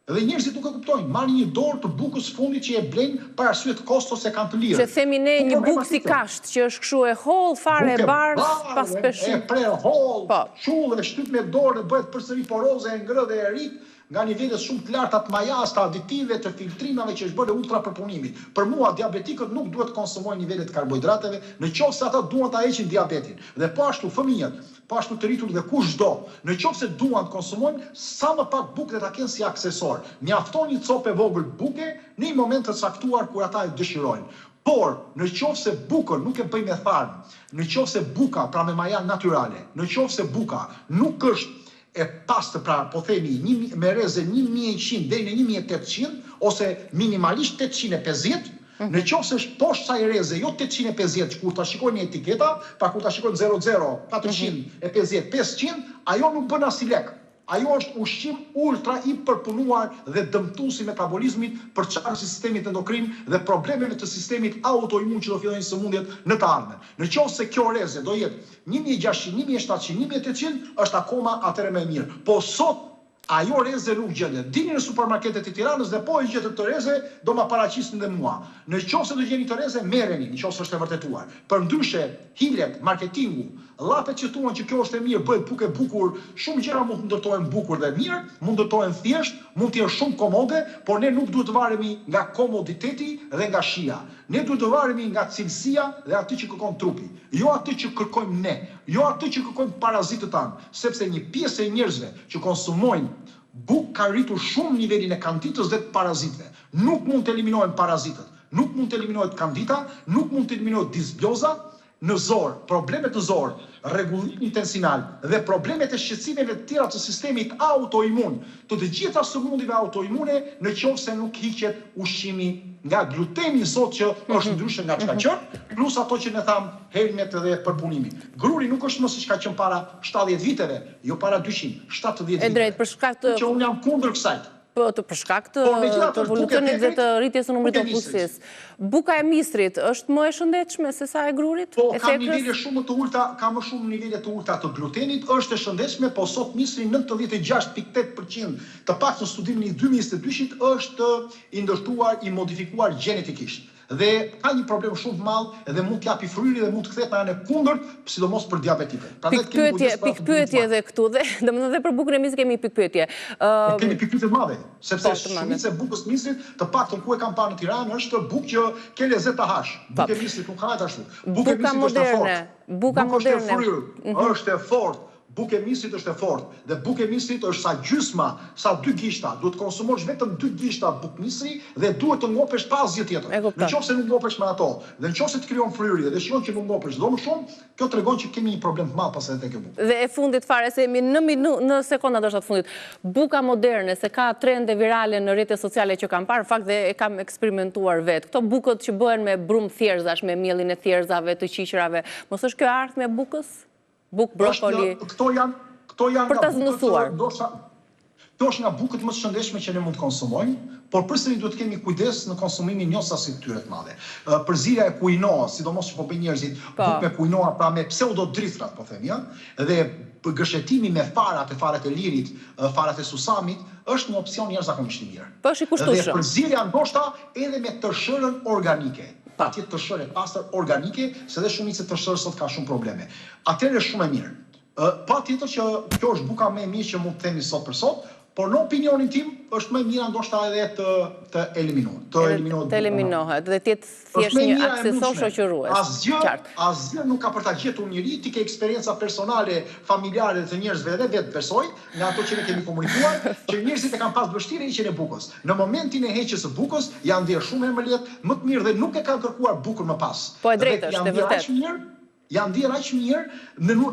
edhe njerëzit nuk e kuptojnë, marrin një dorë të bukës fundit që e blejnë për arsye të kostos se kanë të lirë. Që themi ne një bukë si kasht, që është kështu e holl, fare e bardhë, pas peshim. E pre holl, shullë, e shtyp me dorë, bëhet përsëri poroze, e ngrë dhe e rrit, nga nivelet shumë të larta të majas, të aditive, të filtrimave që është bërë ultra përpunimit. Për mua, diabetikët nuk duhet konsumojnë nivelet të karbohidrateve, në qoftë se ata duan ta heqin diabetin. Dhe po ashtu fëmijët, po ashtu të rritur dhe kushdo, në qoftë se duan të konsumojnë sa më pak bukë dhe ta kenë si aksesor. Mjafton një copë e vogël buke në një moment të caktuar kur ata e dëshirojnë. Por, në qoftë se bukën nuk e bëj me tharm, në qoftë se buka pra me maja natyrale, në qoftë se buka nuk është e pastë, pra po themi me rreze 1100 deri në 1800 ose minimalisht 850, në qoftë se është poshtë kësaj rreze, jo 850 kur ta shikoni etiketa, pa kur ta shikoni 00, 450, 500, ajo nuk bën as i lek. Ajo është ushqim ultra i përpunuar dhe dëmtuesi metabolizmit për çarkë sistemit endokrin dhe problemeve të sistemit autoimun që do fillojnë sëmundjet në të ardhmen. Në qoftë se kjo rreze do jetë 1600, 1700, 1800, është akoma atëherë më e mirë. Po sot ajo rreze nuk gjendet. Dini në supermarketet e Tiranës dhe po e gjetë të rreze, do ma paraqisni dhe mua. Në qoftë se do gjeni të rreze, merreni, në qoftë se është e vërtetuar. Përndryshe, hilet, marketingu, llapet që thuan që kjo është e mirë, bëhet bukë e bukur, shumë gjëra mund të ndërtohen bukur dhe mirë, mund të ndërtohen thjesht, mund të jenë shumë komode, por ne nuk duhet të varemi nga komoditeti dhe nga shija. Ne duhet të varemi nga cilësia dhe aty që kërkon trupi, jo aty që kërkojmë ne, jo aty që kërkojmë parazitët tanë, sepse një pjesë e njerëzve që konsumojnë bukë ka rritur shumë nivelin e kanditës dhe të parazitëve. Nuk mund të eliminohen parazitët, nuk mund të eliminohet kandita, nuk mund të eliminohet disbioza. Në zor, problemet në zor, rregullim intensinal dhe problemet e shqetësimeve të tjera të sistemit autoimun, të gjitha sëmundjeve autoimune, në qoftë se nuk hiqet ushqimi nga gluteni sot që është ndryshe nga çka qenë, plus ato që ne tham helmet dhe përpunimi. Gruri nuk është më siç ka qenë para 70 viteve, jo para 200, 70 viteve. E drejt, për shkak të që unë jam kundër kësaj. Për shkak të evolucionit dhe të rritjes së numrit të opusisë. Buka e misrit është më e shëndetshme se sa e grurit? Po, ka nivele shumë të ulta, ka më shumë nivele të ulta të glutenit, është e shëndetshme, po sot misri 96.8% të paktën në studimin e 2022 është i ndërtuar, i modifikuar gjenetikisht. Dhe ka një problem shumë të madh dhe mund t'japi fryerje dhe mund të kthehet në anën e kundërt, sidomos për diabetike. Pikpyetje edhe këtu dhe domethënë edhe për bukën e misrit kemi pikpyetje. Kemi pikpyetje të mëdha, sepse shumica e bukës misrit, të paktën ku e kam parë në Tiranë, është bukë që ke lezet të hash. Bukë e misrit nuk ka ashtu. Buka moderne, buka moderne është e fortë. Bukë e misrit është e fortë dhe bukë e misrit është sa gjysma, sa 2 gishta. Duhet të konsumosh vetëm 2 gishta bukë misri dhe duhet të ngopesh pa asgjë tjetër. Në qoftë se nuk ngopesh me ato, dhe në qoftë se të krijon fryrje dhe shikon që nuk ngopesh do më shumë, kjo tregon që kemi një problem të madh pas edhe tek e bukë. Dhe e fundit fare se jemi në sekonda ndoshta të fundit. Buka moderne se ka trende virale në rrjetet sociale që kam parë, në fakt dhe e kam eksperimentuar vetë. Këto bukët që bëhen me brumë thjerzash, me miellin e thjerzave, të qiqërave, mos është kjo ardhmë e bukës? Bukë, brokoli, këto janë për ta zënësuar. Këto është nga bukët më të shëndetshme që ne mund të konsumojmë, por përsëri duhet të kemi kujdes në konsumimin josasit të tyre të madhe. Përzierja e kuinoa, sidomos që po bëjnë njerëzit, bukë me kuinoa, pra me pseudodrithrat, po them ja, dhe gëshetimi me farat e lirit, farat e susamit, është një opsion jashtëzakonisht i mirë. Po është i kushtueshëm. Dhe përzierja ndoshta edhe me tërshërën organike. Atje tërshërë e pastër organike, se dhe shumica tërshërë sot ka shumë probleme. Atëherë është shumë e mirë. Patjetër që kjo është buka më e mirë që mund të themi sot për sot, por në opinionin tim është më e mira ndoshta edhe të eliminohet. Të eliminohet dhe të jetë thjesht një aksesor shoqërues. Asgjë nuk ka për ta gjetur njëri, ti ke eksperjenca personale, familjare të njerëzve edhe vetë besoj, nga ato që ne kemi komunikuar, që njerëzit e kanë pas vështirë heqjen e bukës. Në momentin e heqjes së bukës, janë ndier shumë më lehtë, më të mirë dhe nuk e kanë kërkuar bukën më pas. Po e drejtë është, e vërtetë. Janë ndier aq mirë,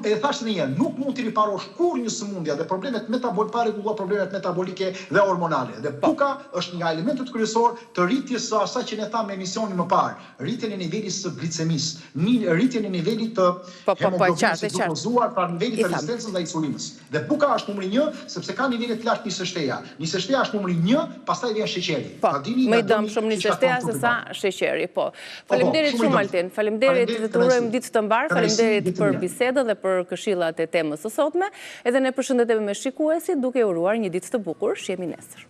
e thashë edhe një herë, nuk mund t'i riparosh kur një sëmundje dhe problemet problemet metabolike dhe hormonale. Dhe buka është nga elementet kryesor të rritjes së asaj që ne thamë në emisionin më parë, rritjen e nivelit të glicemisë, rritjen e nivelit të hemoglobinës glukozuar, pra nivelit të rezistencës ndaj insulinës. Dhe buka është numri 1 sepse ka nivele të lartë nisështeja. Nisështeja është numri 1, pastaj vjen sheqeri. Po, më i dëmshëm nisështeja se sa sheqeri, po. Faleminderit shumë Altin, faleminderit dhe të urojmë ditë të mbarë. Faleminderit për bisedën dhe për këshillat e temës së sotme. Edhe ne përshëndetemi me shikuesit duke uruar një ditë të bukur. Shihemi nesër.